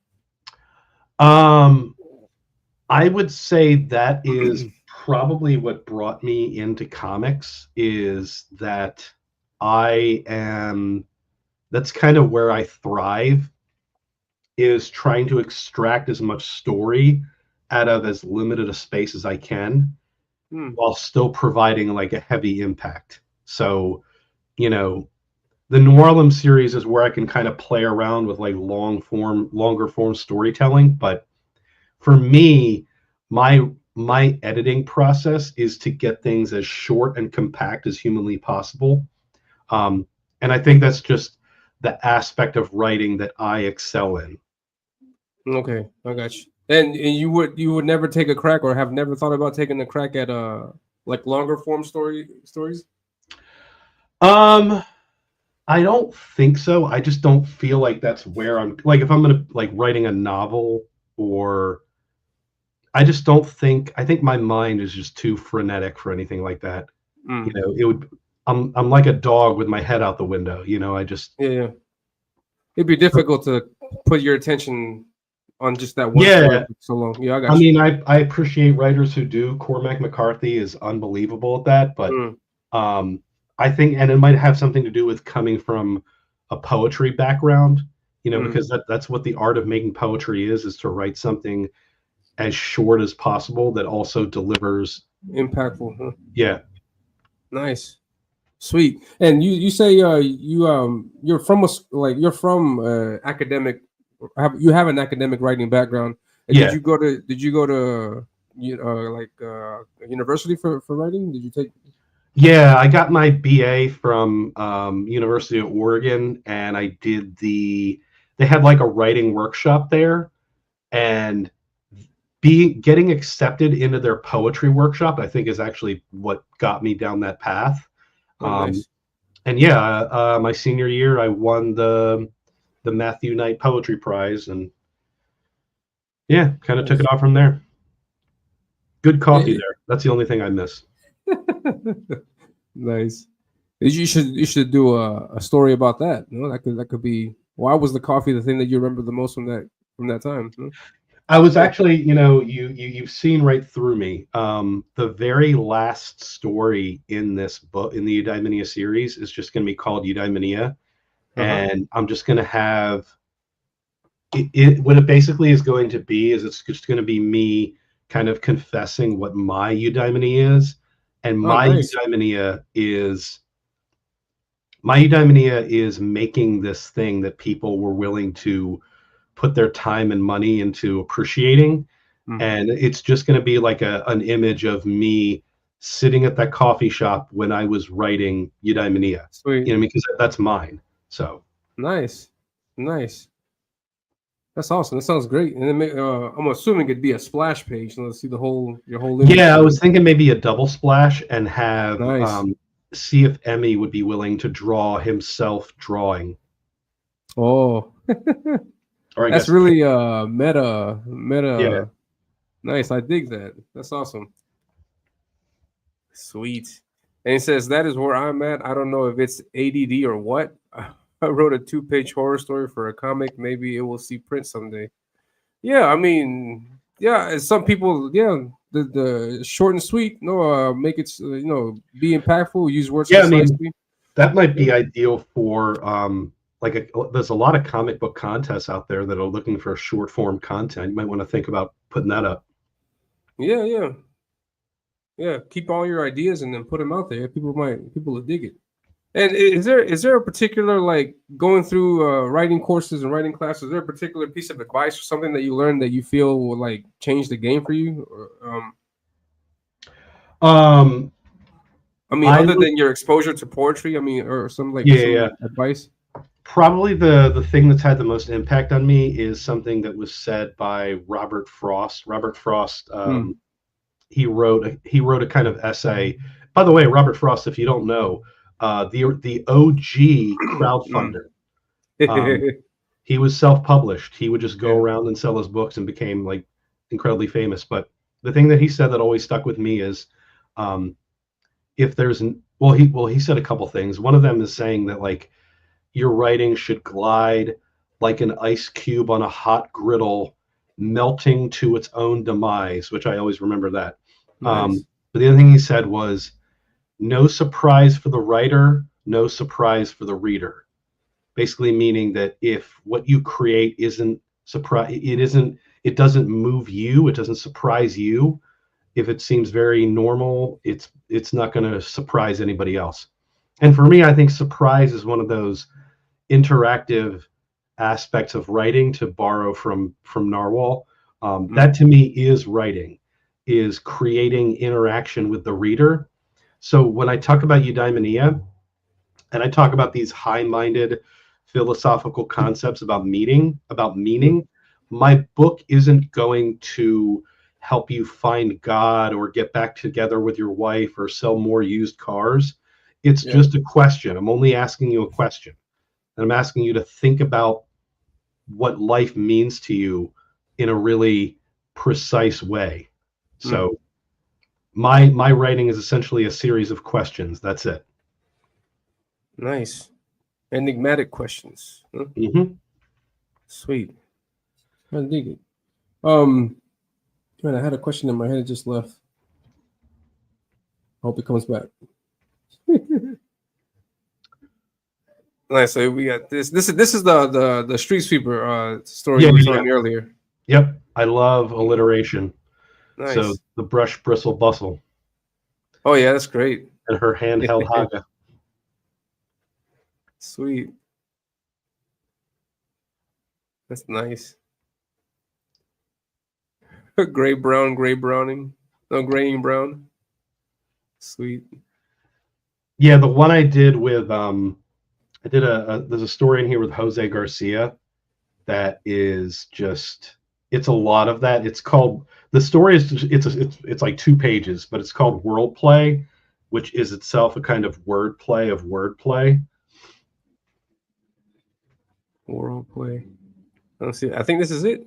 I would say that is probably what brought me into comics, is that that's kind of where I thrive, is trying to extract as much story out of as limited a space as I can, while still providing like a heavy impact. So, the New Orleans series is where I can kind of play around with like longer form storytelling. But for me, my editing process is to get things as short and compact as humanly possible. And I think that's just the aspect of writing that I excel in. Okay, I got you. And you would never take a crack, or have never thought about taking a crack at like longer form stories? I don't think so. I just don't feel like that's where I'm like, if I'm gonna like writing a novel, or I just don't think, I think my mind is just too frenetic for anything like that. I'm like a dog with my head out the window, I just it'd be difficult to put your attention on just that one story for so long. Yeah, I got you. I appreciate writers who do. Cormac McCarthy is unbelievable at that, but I think, and it might have something to do with coming from a poetry background, because that's what the art of making poetry is to write something as short as possible that also delivers impactful. Huh? Yeah. Nice. Sweet. And you say you're from academic. You have an academic writing background. And yeah. Did you go to university for writing? Did you take? Yeah, I got my BA from University of Oregon, and I did they had like a writing workshop there, and getting accepted into their poetry workshop, I think, is actually what got me down that path. Nice. And yeah, my senior year, I won the Matthew Knight Poetry Prize, and yeah, kind of took it off from there. Good coffee there. That's the only thing I miss. Nice. You should do a story about that. That could be. Why was the coffee the thing that you remember the most from that time? I was actually, you've seen right through me. The very last story in this book, in the Eudaimonia series, is just going to be called Eudaimonia, and I'm just going to have it. What it basically is going to be is it's just going to be me kind of confessing what my Eudaimonia is, and my Eudaimonia is making this thing that people were willing to put their time and money into appreciating. And it's just going to be like an image of me sitting at that coffee shop when I was writing Eudaimonia. Sweet. Because that's mine. So nice. That's awesome. That sounds great. And then I'm assuming it'd be a splash page. Let's see your whole image. Yeah, I was thinking maybe a double splash, and have see if Emmy would be willing to draw himself drawing. Oh. That's really meta. Yeah. Nice. I dig that. That's awesome. Sweet. And he says, that is where I'm at. I don't know if it's ADD or what. I wrote a 2-page horror story for a comic. Maybe it will see print someday. Yeah, I mean, yeah, some people, the short and sweet, make it, be impactful, use words. Yeah, I mean, that might be ideal for, there's a lot of comic book contests out there that are looking for short form content. You might want to think about putting that up. Yeah. Keep all your ideas and then put them out there. People will dig it. And is there a particular, like, going through writing courses and writing classes? Is there a particular piece of advice or something that you learned that you feel will like change the game for you? Or, Um, I mean, I other would, than your exposure to poetry, I mean, or some like yeah, yeah. some advice. Probably the thing that's had the most impact on me is something that was said by Robert Frost. Robert Frost, Mm. he wrote a kind of essay. By the way, Robert Frost, if you don't know, the OG Mm. crowdfunder. Um, he was self-published. He would just go Yeah. around and sell his books and became like incredibly famous. But the thing that he said that always stuck with me is, um, if there's he said a couple things. One of them is saying that like your writing should glide like an ice cube on a hot griddle, melting to its own demise, which I always remember that. Nice. But the other thing he said was, no surprise for the writer, no surprise for the reader. Basically meaning that if what you create it doesn't move you, it doesn't surprise you. If it seems very normal, it's not going to surprise anybody else. And for me, I think surprise is one of those interactive aspects of writing, to borrow from Narwhal. That to me is writing, is creating interaction with the reader. So when I talk about eudaimonia and I talk about these high-minded philosophical concepts about meaning, my book isn't going to help you find God or get back together with your wife or sell more used cars. It's Yeah. just a question. I'm only asking you a question. And I'm asking you to think about what life means to you in a really precise way. So my writing is essentially a series of questions. That's it. Nice. Enigmatic questions. Huh? Mm-hmm. Sweet. I dig it. Man, I had a question in my head. It just left. I hope it comes back. Nice. So we got this. This is the street sweeper story Yeah, you were yeah. telling me earlier. Yep. I love alliteration. So Nice. the brush bristle bustle Oh yeah, that's great. and her handheld haga. Sweet. That's nice. Gray brown, gray browning. No, graying brown. Sweet. Yeah, the one I did with I did there's a story in here with Jose Garcia that is just, it's a lot of that. It's called, the story is it's like 2 pages, but it's called World Play, which is itself a kind of wordplay of wordplay. World play. Let's see. I think this is it.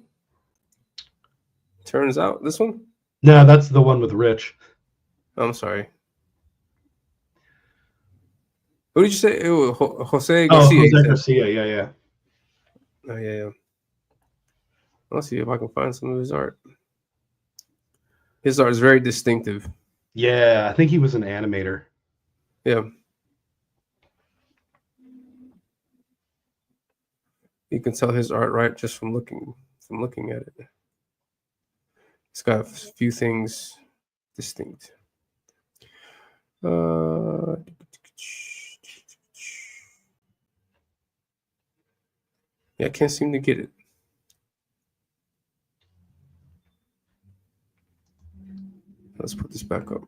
Turns out this one. No, that's the one with Rich. I'm sorry. Who did you say? Jose Oh, Garcia. Jose Garcia. Yeah, yeah. Oh yeah. Let's see if I can find some of his art. His art is very distinctive. Yeah, I think he was an animator. Yeah. You can tell his art right just from looking at it. It's got a few things distinct. Yeah, I can't seem to get it. Let's put this back up.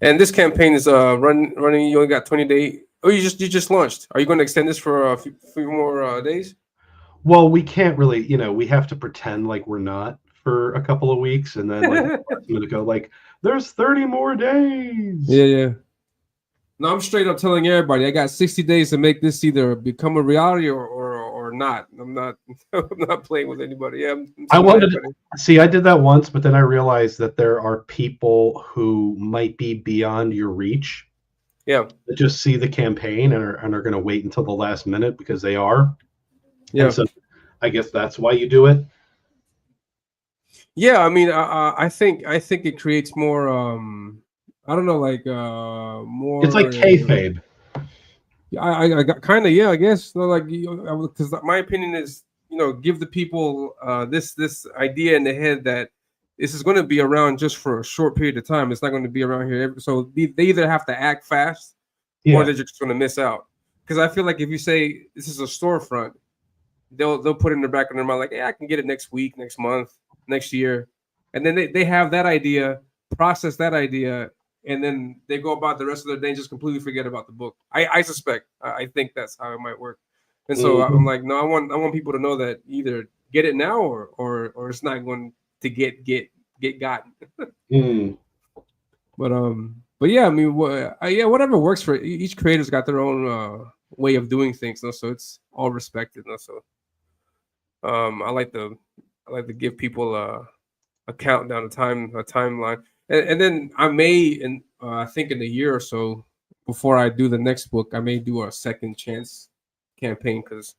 And this campaign is running. You only got 20 days. Oh, you just launched. Are you going to extend this for a few more days? Well, we can't really, we have to pretend like we're not for a couple of weeks, and then like a minute ago, like there's 30 more days. Yeah. No, I'm straight up telling everybody I got 60 days to make this either become a reality or not. I'm not playing with anybody. Yeah, I wanted to see, I did that once, but then I realized that there are people who might be beyond your reach. Yeah. That just see the campaign and are going to wait until the last minute because they are. Yeah. And so I guess that's why you do it. Yeah, I mean, I think it creates more. I don't know, like more. It's like kayfabe. I got kind of, yeah, I guess. Like, because my opinion is, give the people this idea in the head that this is going to be around just for a short period of time. It's not going to be around here. So they either have to act fast or they're just going to miss out. Because I feel like if you say this is a storefront, they'll put in the back of their mind like, I can get it next week, next month, next year, and then they have that idea, process that idea, and then they go about the rest of their day and just completely forget about the book. I suspect. I think that's how it might work. And so I'm like, no, I want people to know that either get it now or it's not going to get gotten. But yeah, I mean, whatever works for each creator's got their own way of doing things, so it's all respected. So I like to give people a countdown, a timeline, and then I may, and I think in a year or so before I do the next book, I may do a second chance campaign because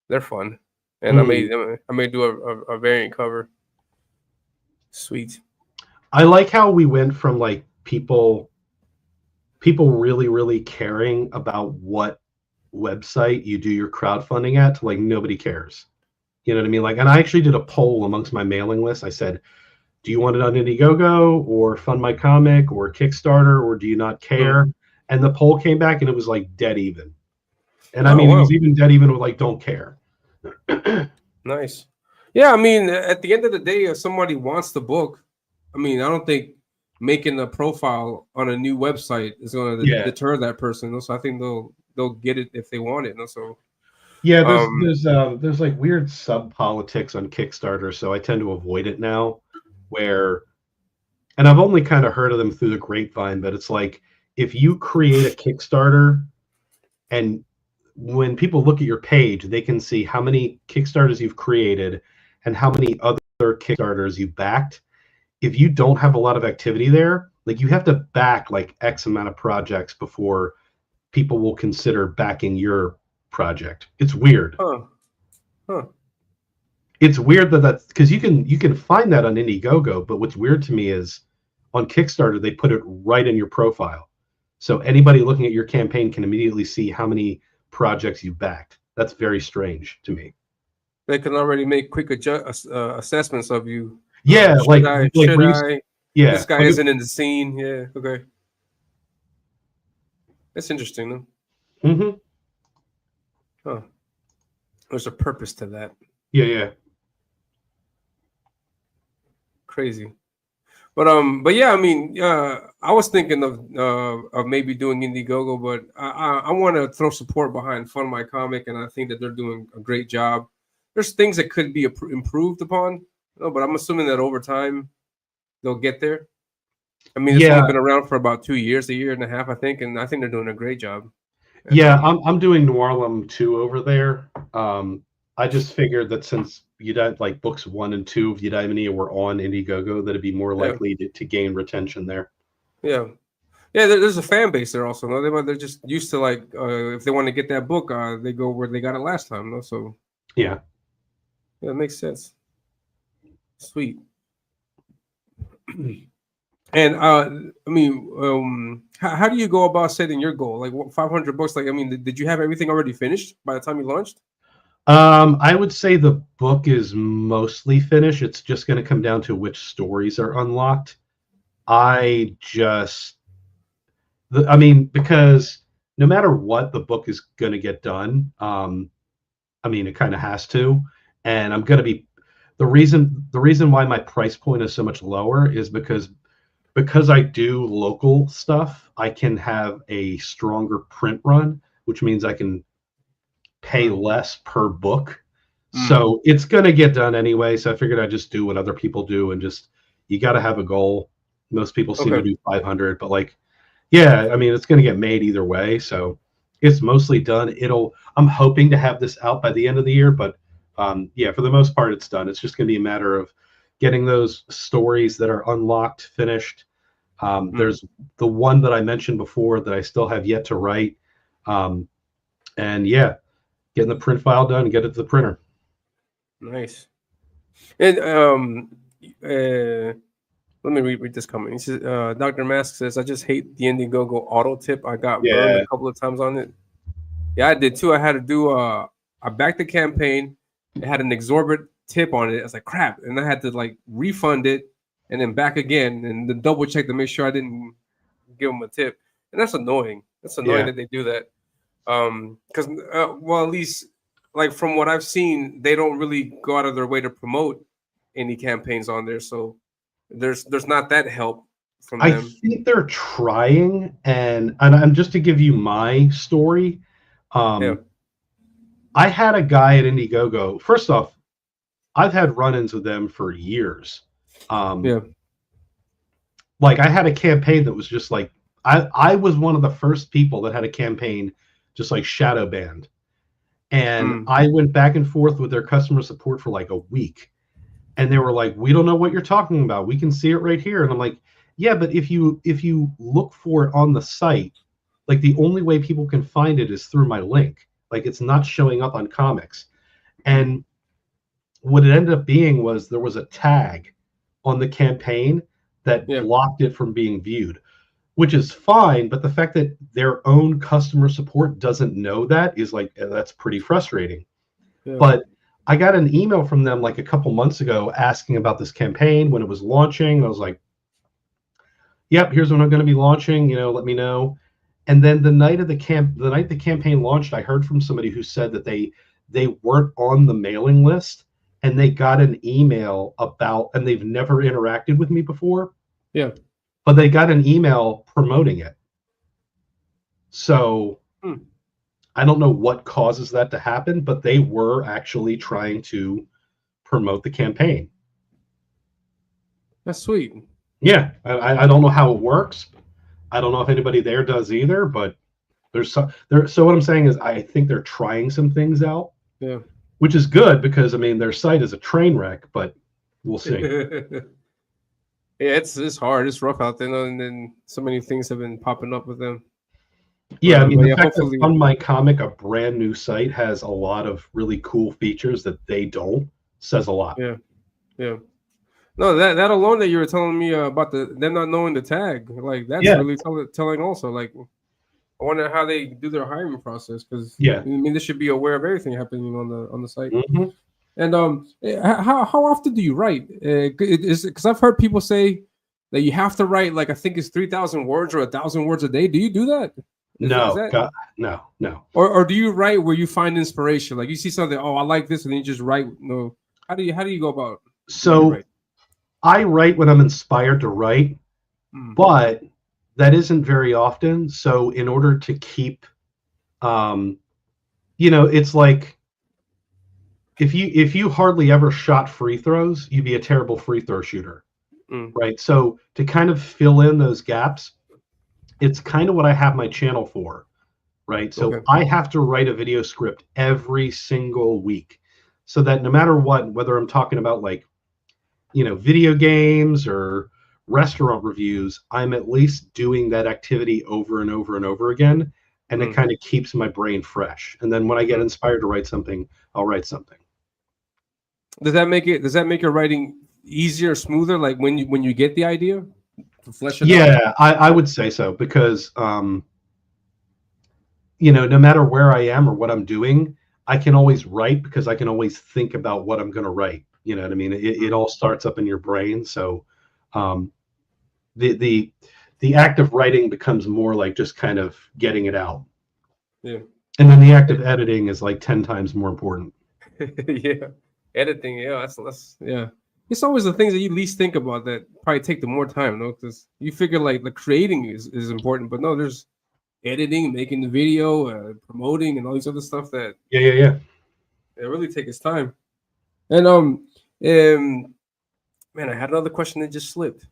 they're fun, and I may do a variant cover. Sweet. I like how we went from like people really, really caring about what website you do your crowdfunding at to like nobody cares. You know what I mean? Like, and I actually did a poll amongst my mailing list. I said, do you want it on Indiegogo or Fund My Comic or Kickstarter, or do you not care? And the poll came back and it was like dead even. And I mean, it was even dead even with like, don't care. Nice. Yeah, I mean, at the end of the day, if somebody wants the book, I mean, I don't think making a profile on a new website is going to deter that person. So I think they'll get it if they want it. So yeah, there's like weird sub politics on Kickstarter, so I tend to avoid it now. And I've only kind of heard of them through the grapevine, but it's like if you create a Kickstarter, and when people look at your page, they can see how many Kickstarters you've created and how many other Kickstarters you've backed. If you don't have a lot of activity there, like you have to back like X amount of projects before people will consider backing your project. It's weird. It's weird that's because you can find that on Indiegogo, but what's weird to me is on Kickstarter they put it right in your profile, so anybody looking at your campaign can immediately see how many projects you backed. That's very strange to me. They can already make quick assessments of you. Yeah, this guy isn't in the scene. Yeah, okay. That's interesting, though. Huh. There's a purpose to that. Yeah. Crazy. But yeah, I mean, I was thinking of maybe doing Indiegogo, but I want to throw support behind Fund My Comic, and I think that they're doing a great job. There's things that could be improved upon, but I'm assuming that over time they'll get there. I mean, it's only been around for about 2 years, a year and a half, I think, and I think they're doing a great job. Yeah, I'm doing New Harlem 2 over there. I just figured that since like books 1 and 2 of Eudaimonia were on Indiegogo, that it'd be more likely to gain retention there. Yeah, there's a fan base there also. No, they're just used to like if they want to get that book, they go where they got it last time. No, so yeah, it makes sense. Sweet. And I mean, how do you go about setting your goal? Like 500 books? Like, I mean, did you have everything already finished by the time you launched? I would say the book is mostly finished. It's just going to come down to which stories are unlocked. Because no matter what, the book is going to get done. I mean, it kind of has to, and I'm going to be the reason why my price point is so much lower is because I do local stuff. I can have a stronger print run, which means I can pay less per book. So it's going to get done anyway. So I figured I'd just do what other people do, and just, you got to have a goal. Most people seem to do 500, but like, yeah, I mean, it's going to get made either way. So it's mostly done. I'm hoping to have this out by the end of the year, but yeah, for the most part, it's done. It's just going to be a matter of getting those stories that are unlocked finished. There's the one that I mentioned before that I still have yet to write. And yeah, getting the print file done and get it to the printer. Nice. And let me read this comment. He says, Dr. Mask says, I just hate the Indiegogo auto tip. I got burned a couple of times on it. Yeah, I did too. I had to do I backed the campaign. It had an exorbitant tip on it. I was like, crap. And I had to like refund it and then back again and then double check to make sure I didn't give them a tip. and that's annoying. That's annoying that they do that. Because well, at least like from what I've seen, they don't really go out of their way to promote any campaigns on there. So there's not that help from I them. think they're trying, and I'm just to give you my story. Yeah. I had a guy at Indiegogo. First off, I've had run-ins with them for years. Yeah. Like I had a campaign that was just like I was one of the first people that had a campaign just like shadow banned. And I went back and forth with their customer support for like a week. And they were like, "We don't know what you're talking about. We can see it right here." And I'm like, "Yeah, but if you look for it on the site, like the only way people can find it is through my link. Like it's not showing up on comics." And what it ended up being was there was a tag on the campaign that blocked it from being viewed, which is fine. But the fact that their own customer support doesn't know that is like, that's pretty frustrating. Yeah. But I got an email from them like a couple months ago asking about this campaign when it was launching. I was like, "Yep, here's when I'm going to be launching. Let me know." And then the night the campaign launched, I heard from somebody who said that they weren't on the mailing list, and they got an email about, and they've never interacted with me before. Yeah. But they got an email promoting it. So I don't know what causes that to happen, but they were actually trying to promote the campaign. That's sweet. Yeah, I don't know how it works. I don't know if anybody there does either, but so what I'm saying is I think they're trying some things out. Yeah. Which is good because I mean their site is a train wreck, but we'll see. Yeah, it's hard. It's rough out there, and then so many things have been popping up with them. Yeah, I mean the fact that on my comic, a brand new site has a lot of really cool features that they don't says a lot. Yeah, yeah. No, that alone that you were telling me about them not knowing the tag, like that's really telling. Also, like I wonder how they do their hiring process because I mean they should be aware of everything happening on the site. Mm-hmm. And how often do you write? Because I've heard people say that you have to write like I think it's 3,000 words or 1,000 words a day. Do you do that? No. Or do you write where you find inspiration? Like you see something, oh, I like this, and then you just write. No, how do you go about? So I write when I'm inspired to write, but that isn't very often. So in order to keep, it's like if you hardly ever shot free throws, you'd be a terrible free throw shooter, right? So to kind of fill in those gaps, it's kind of what I have my channel for, right? So I have to write a video script every single week so that no matter what, whether I'm talking about like, video games or restaurant reviews, I'm at least doing that activity over and over and over again. And it kind of keeps my brain fresh. And then when I get inspired to write something, I'll write something. Does that make your writing easier, smoother? Like when you get the idea to flesh it out? Yeah, I would say so because, no matter where I am or what I'm doing, I can always write because I can always think about what I'm going to write. You know what I mean? It all starts up in your brain. So the act of writing becomes more like just kind of getting it out. Yeah. And then the act of editing is like 10 times more important. Yeah. Editing. Yeah. That's yeah. It's always the things that you least think about that probably take the more time, no? Because you figure like the creating is important, but no, there's editing, making the video, promoting, and all these other stuff that it really takes its time. And man, I had another question that just slipped.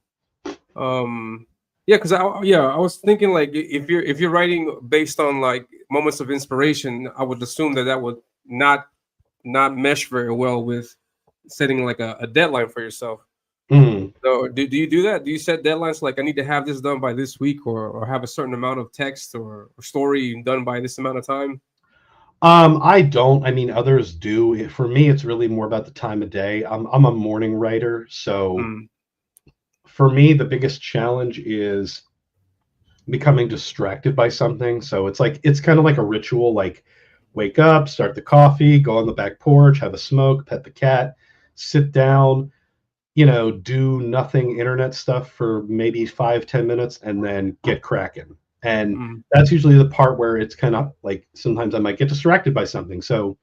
Because I was thinking like if you're writing based on like moments of inspiration, I would assume that would not mesh very well with setting like a deadline for yourself. So do you do that? Do you set deadlines like I need to have this done by this week or have a certain amount of text or story done by this amount of time? I don't. I mean, others do. For me, it's really more about the time of day. I'm a morning writer, so for me, the biggest challenge is becoming distracted by something. So it's kind of like a ritual. Like, wake up, start the coffee, go on the back porch, have a smoke, pet the cat, sit down, do nothing internet stuff for maybe 5-10 minutes, and then get cracking. And that's usually the part where it's kind of like sometimes I might get distracted by something. So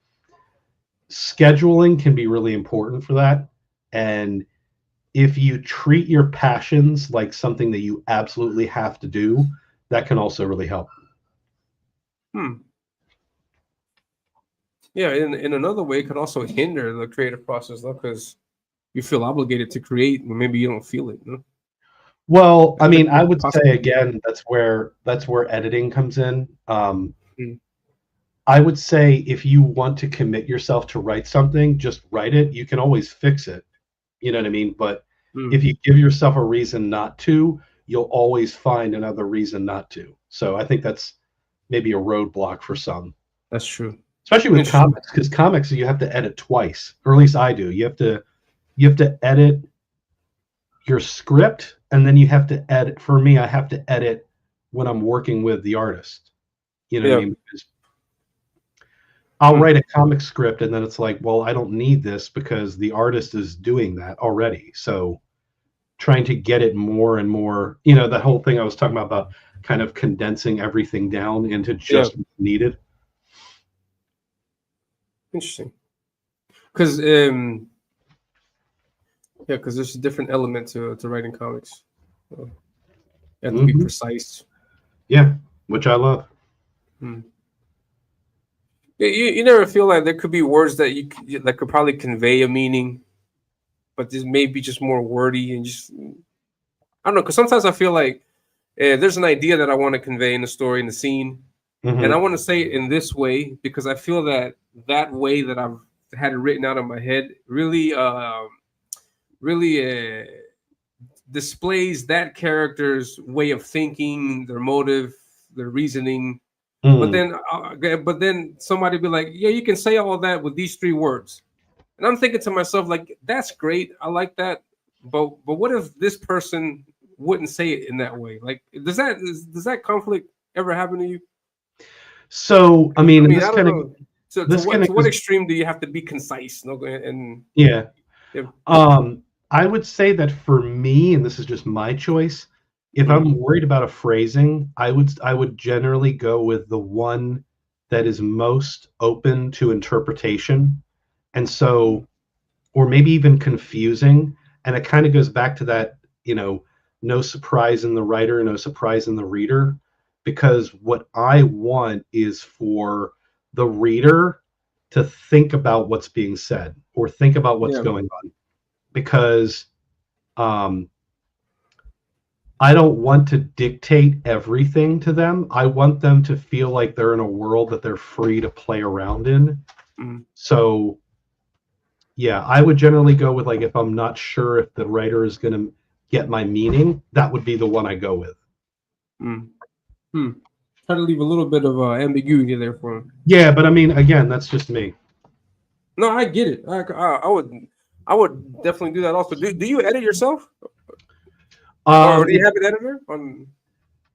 scheduling can be really important for that. And if you treat your passions like something that you absolutely have to do, that can also really help. Yeah, in another way, it could also hinder the creative process, though, because you feel obligated to create when maybe you don't feel it. Well, I mean, I would say again, that's where editing comes in. I would say if you want to commit yourself to write something, just write it. You can always fix it. You know what I mean? But if you give yourself a reason not to, you'll always find another reason not to. So I think that's maybe a roadblock for some. That's true. Especially with comics, because comics you have to edit twice, or at least I do. You have to edit your script, and then you have to edit. For me, I have to edit when I'm working with the artist. You know what I mean? Because I'll write a comic script, and then it's like, well, I don't need this because the artist is doing that already. So trying to get it more and more, the whole thing I was talking about kind of condensing everything down into just what's needed. Interesting. Because because there's a different element to writing comics. You have to be precise. Yeah, which I love. You never feel like there could be words that that could probably convey a meaning, but this may be just more wordy and just, I don't know, because sometimes I feel like there's an idea that I want to convey in the story, in the scene, and I want to say it in this way because I feel that way that I've had it written out in my head really displays that character's way of thinking, their motive, their reasoning. But then somebody be like, yeah, you can say all of that with these 3 words. And I'm thinking to myself, like, that's great. I like that. But what if this person wouldn't say it in that way? Like, does that conflict ever happen to you? So, I mean this kind of... So to what extreme do you have to be concise? I would say that for me, and this is just my choice, if I'm worried about a phrasing, I would generally go with the one that is most open to interpretation. And so, or maybe even confusing. And it kind of goes back to that, no surprise in the writer, no surprise in the reader, because what I want is for the reader to think about what's being said or think about what's going on, because I don't want to dictate everything to them. I want them to feel like they're in a world that they're free to play around in. So yeah, I would generally go with, like, if I'm not sure if the writer is going to get my meaning, that would be the one I go with. Try to leave a little bit of ambiguity there for him. Yeah, but I mean, again, that's just me. No, I get it. I would definitely do that also. Do you edit yourself? Or do you have an editor?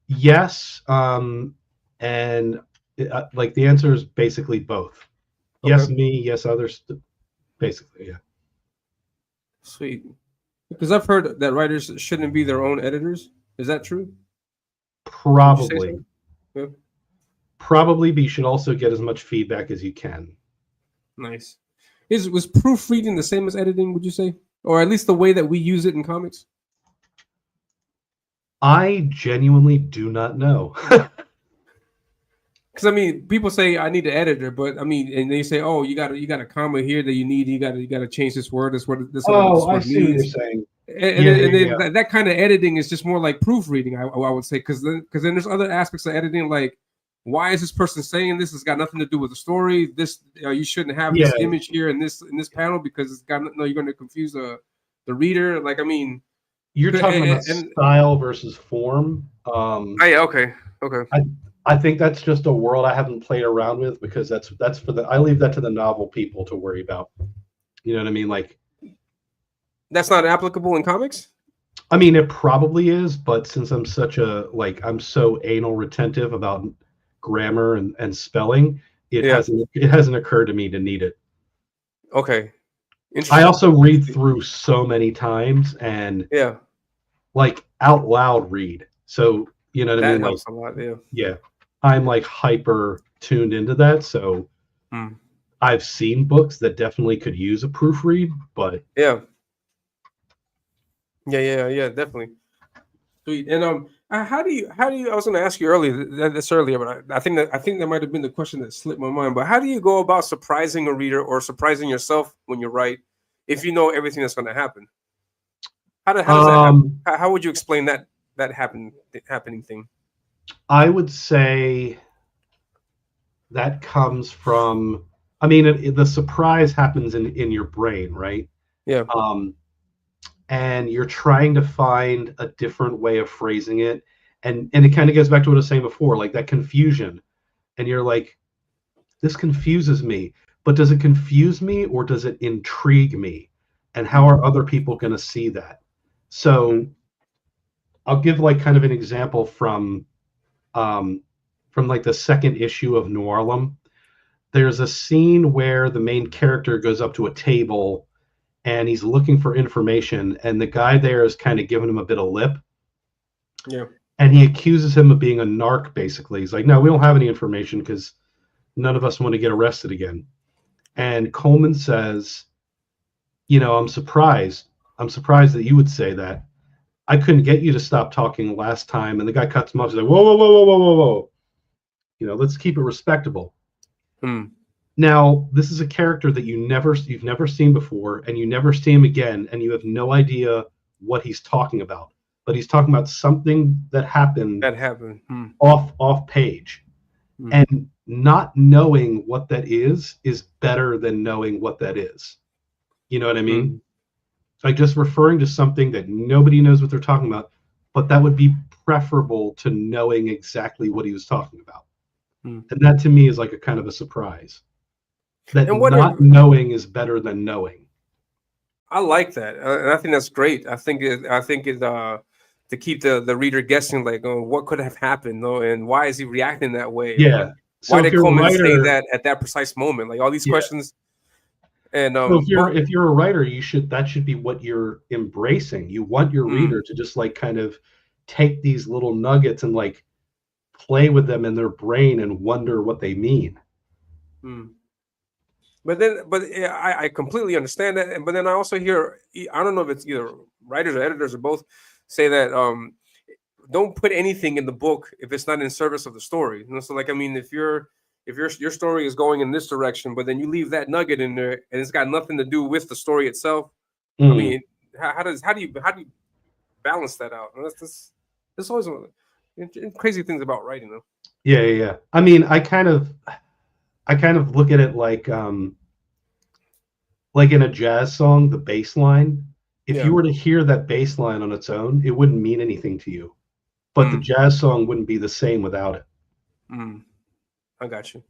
Yes, and like the answer is basically both. Okay. Yes, me. Yes, others. Basically, yeah. Sweet. Because I've heard that writers shouldn't be their own editors. Is that true? Probably. Yeah. Probably, but you should also get as much feedback as you can. Nice. Was proofreading the same as editing, would you say? Or at least the way that we use it in comics? I genuinely do not know. Because I mean, people say I need an editor, but I mean, and they say, "Oh, you got a comma here that you need. You got to change this word. This word. This word I see what you're saying. And then that kind of editing is just more like proofreading. I would say, because then there's other aspects of editing, like, why is this person saying this? It's got nothing to do with the story. This you shouldn't have this image here in this panel because it's got you're going to confuse the reader. Like, I mean, you're talking about style versus form. Okay. I think that's just a world I haven't played around with, because that's for I leave that to the novel people to worry about. You know what I mean? Like, that's not applicable in comics? I mean, it probably is, but since I'm I'm so anal retentive about grammar and spelling, it hasn't occurred to me to need it. Okay. I also read through so many times and like out loud read. So You know what I That mean? Like, helps a lot. Yeah. yeah, I'm like hyper tuned into that. So Mm. I've seen books that definitely could use a proofread, but Yeah. Yeah. Definitely. Sweet. And how do you? I was going to ask you earlier this earlier, but I think that might have been the question that slipped my mind. But how do you go about surprising a reader or surprising yourself when you write, if you know everything that's going to happen? How does that happen? How would you explain that happening thing? I would say that comes from. I mean, the surprise happens in your brain, right? Yeah. And you're trying to find a different way of phrasing it, and it kind of goes back to what I was saying before, like that confusion, and you're like, this confuses me, but does it confuse me or does it intrigue me, and how are other people going to see that? So I'll give like kind of an example from like the second issue of New Orleans. There's a scene where the main character goes up to a table and he's looking for information, and the guy there is kind of giving him a bit of lip. Yeah. And he accuses him of being a narc, basically. He's like, no, we don't have any information because none of us want to get arrested again. And Coleman says, I'm surprised. I'm surprised that you would say that. I couldn't get you to stop talking last time. And the guy cuts him off. He's like, whoa, whoa, whoa, whoa, whoa, whoa, whoa. Let's keep it respectable. Now, this is a character that you've never seen before, and you never see him again, and you have no idea what he's talking about. But he's talking about something that happened off page. And not knowing what that is better than knowing what that is. You know what I mean? Like just referring to something that nobody knows what they're talking about, but that would be preferable to knowing exactly what he was talking about. And that to me is like a kind of a surprise. That not knowing is better than knowing. I like that, and I think that's great. I think it to keep the reader guessing, like, oh, what could have happened, and why is he reacting that way? Yeah. Why did Coleman say that at that precise moment? Like all these questions. And so if you're a writer, that should be what you're embracing. You want your reader to just like kind of take these little nuggets and like play with them in their brain and wonder what they mean. But I completely understand that. But then I also hear, I don't know if it's either writers or editors or both, say that don't put anything in the book if it's not in service of the story. So like, I mean, if your story is going in this direction, but then you leave that nugget in there and it's got nothing to do with the story itself. I mean, how do you balance that out? There's always crazy things about writing, though. Yeah. I mean, I kind of look at it like in a jazz song, the bass line. If you were to hear that bass line on its own, it wouldn't mean anything to you. But the jazz song wouldn't be the same without it. I got you.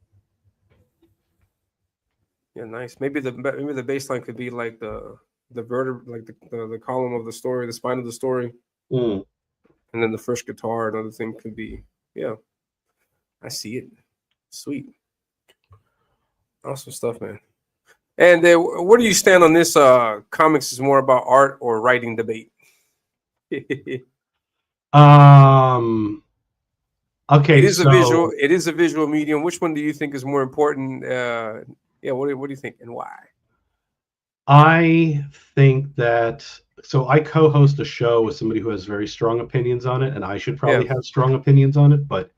Yeah, nice. Maybe the bass line could be like the like the column of the story, the spine of the story. And then the first guitar, another thing could be, I see it. Sweet. Awesome stuff, man. And where do you stand on this? Comics is more about art or writing debate? Okay. It is a visual medium. Which one do you think is more important? What do you think and why? I think that I co-host a show with somebody who has very strong opinions on it, and I should probably have strong opinions on it, but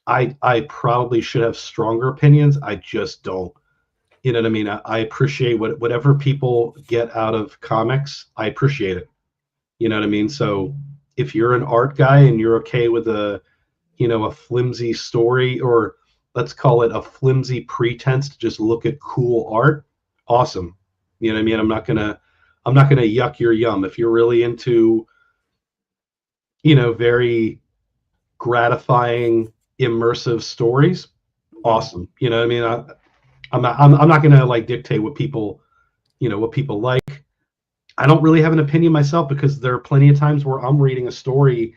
I probably should have stronger opinions. I just don't. You know what I mean? I appreciate whatever people get out of comics. I appreciate it. You know what I mean? So if you're an art guy and you're okay with a flimsy story, or let's call it a flimsy pretense to just look at cool art, awesome. You know what I mean? I'm not gonna yuck your yum. If you're really into, very gratifying, immersive stories, awesome. You know what I mean? I'm not gonna like dictate what people like. I don't really have an opinion myself because there are plenty of times where I'm reading a story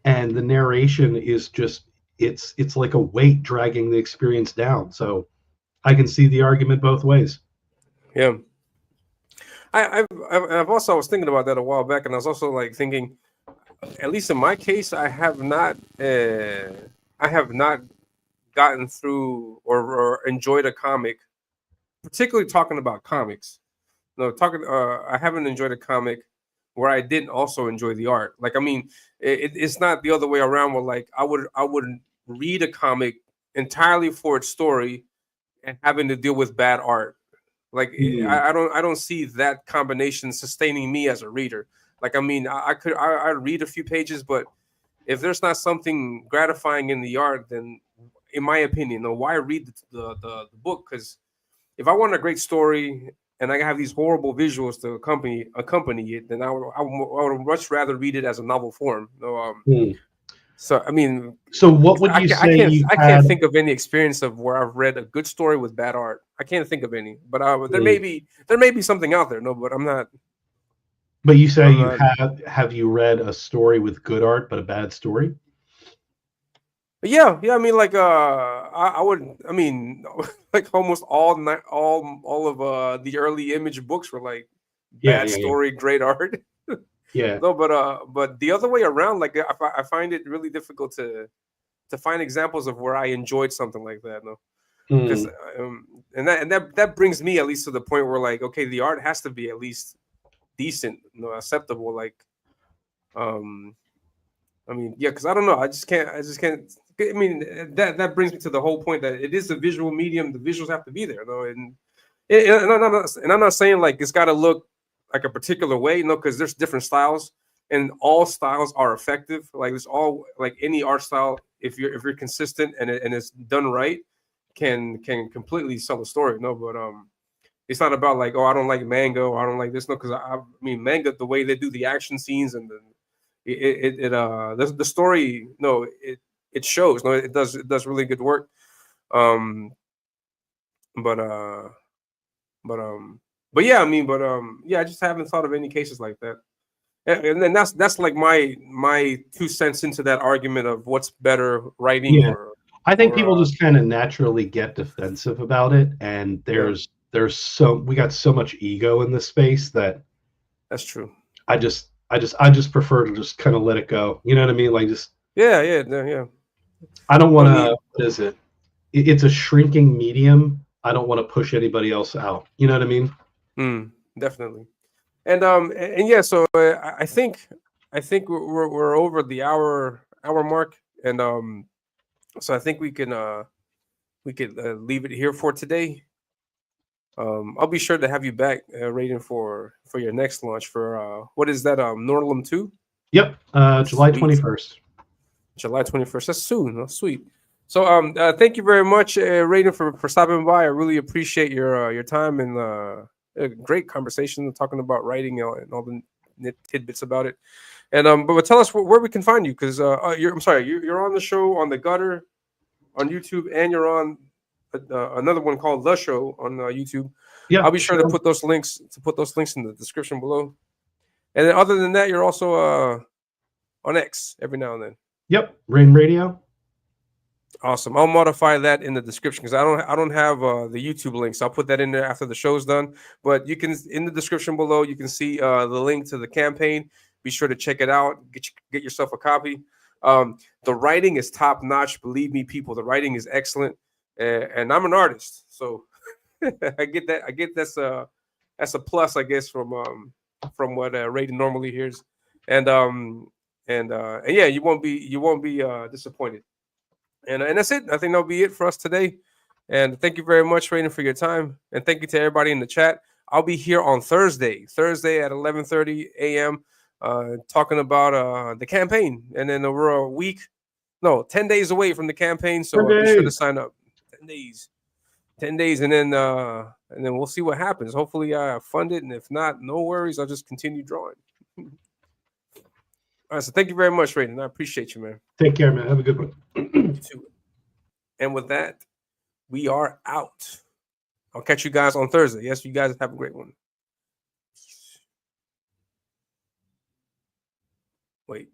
and the narration is just it's like a weight dragging the experience down. So I can see the argument both ways. Yeah. I've also, I was thinking about that a while back, and I was also like thinking, at least in my case, I have not. I have not gotten through or enjoyed a comic, particularly talking about comics. No, talking. I haven't enjoyed a comic where I didn't also enjoy the art. Like, I mean, it's not the other way around. Where like I would read a comic entirely for its story and having to deal with bad art. Like, I don't see that combination sustaining me as a reader. Like, I mean, I read a few pages, but if there's not something gratifying in the art, then in my opinion, no, why read the book? Because if I want a great story and I have these horrible visuals to accompany it, then I would much rather read it as a novel form. No, so I mean, So what would you say you I can't had? think of any experience of where I've read a good story with bad art. I can't think of any, but there may be something out there. No, but But you say I'm you not. have you read a story with good art but a bad story? Yeah, yeah. I mean, like, I would. I mean, like almost all of the early Image books were like Yeah, bad yeah, yeah, story, great art. yeah. No, but the other way around, like I find it really difficult to find examples of where I enjoyed something like that. No, because Mm, that brings me at least to the point where, like, okay, the art has to be at least decent, acceptable. Like, um, I mean, yeah, because I don't know, I just can't. I mean, that brings me to the whole point that it is a visual medium. The visuals have to be there, though, and I'm not saying like it's got to look like a particular way, because there's different styles, and all styles are effective. Like, it's all like any art style. If you're consistent and it's done right, can completely sell a story. No, but it's not about like, oh, I don't like manga or I don't like this. No, because I mean, manga, the way they do the action scenes and the story, no, it shows. No, it does really good work. Um, but uh, but but yeah, I mean, yeah, I just haven't thought of any cases like that. And then that's like my 2 cents into that argument of what's better, writing yeah. I think or people just kind of naturally get defensive about it, and yeah, we got so much ego in this space that that's true. I just prefer to just kind of let it go. You know what I mean? Like, just Yeah, yeah, yeah. I don't No want need. to. What is it? It's a shrinking medium. I don't want to push anybody else out. You know what I mean? Definitely. And yeah, so I think we're over the hour mark, and so I think we could leave it here for today. I'll be sure to have you back, Raiden, for your next launch for what is that, Norlum 2? Yep. July Sweet. 21st. July 21st. That's soon. Oh, sweet. So thank you very much, Raiden, for stopping by. I really appreciate your time and a great conversation talking about writing, and all the tidbits about it. And but tell us where we can find you, because I'm sorry, you're on the show on the Gutter on YouTube, and you're on another one called The Show on YouTube. I'll Yep. be sure to Sure. put those links in the description below. And then other than that, you're also on X every now and then. Yep. RaidenRadio. Awesome. I'll modify that in the description because I don't have the YouTube links. I'll put that in there after the show's done. But you can, in the description below, you can see the link to the campaign. Be sure to check it out. Get yourself a copy. The writing is top notch. Believe me, people. The writing is excellent, and I'm an artist, so I get that. I get that's a plus, I guess, from what Raiden normally hears, and and yeah, you won't be disappointed. And that's it. I think that'll be it for us today. And thank you very much, Raiden, for your time. And thank you to everybody in the chat. I'll be here on Thursday at 11:30 a.m. Talking about the campaign. And then we're a week, no, 10 days away from the campaign. 10 So be sure to days. sign up. 10 days. 10 days, and then we'll see what happens. Hopefully I fund it. And if not, no worries. I'll just continue drawing. All right. So thank you very much, Raiden. I appreciate you, man. Take care, man. Have a good one. You too. And with that, we are out. I'll catch you guys on Thursday. Yes, you guys have a great one. Wait.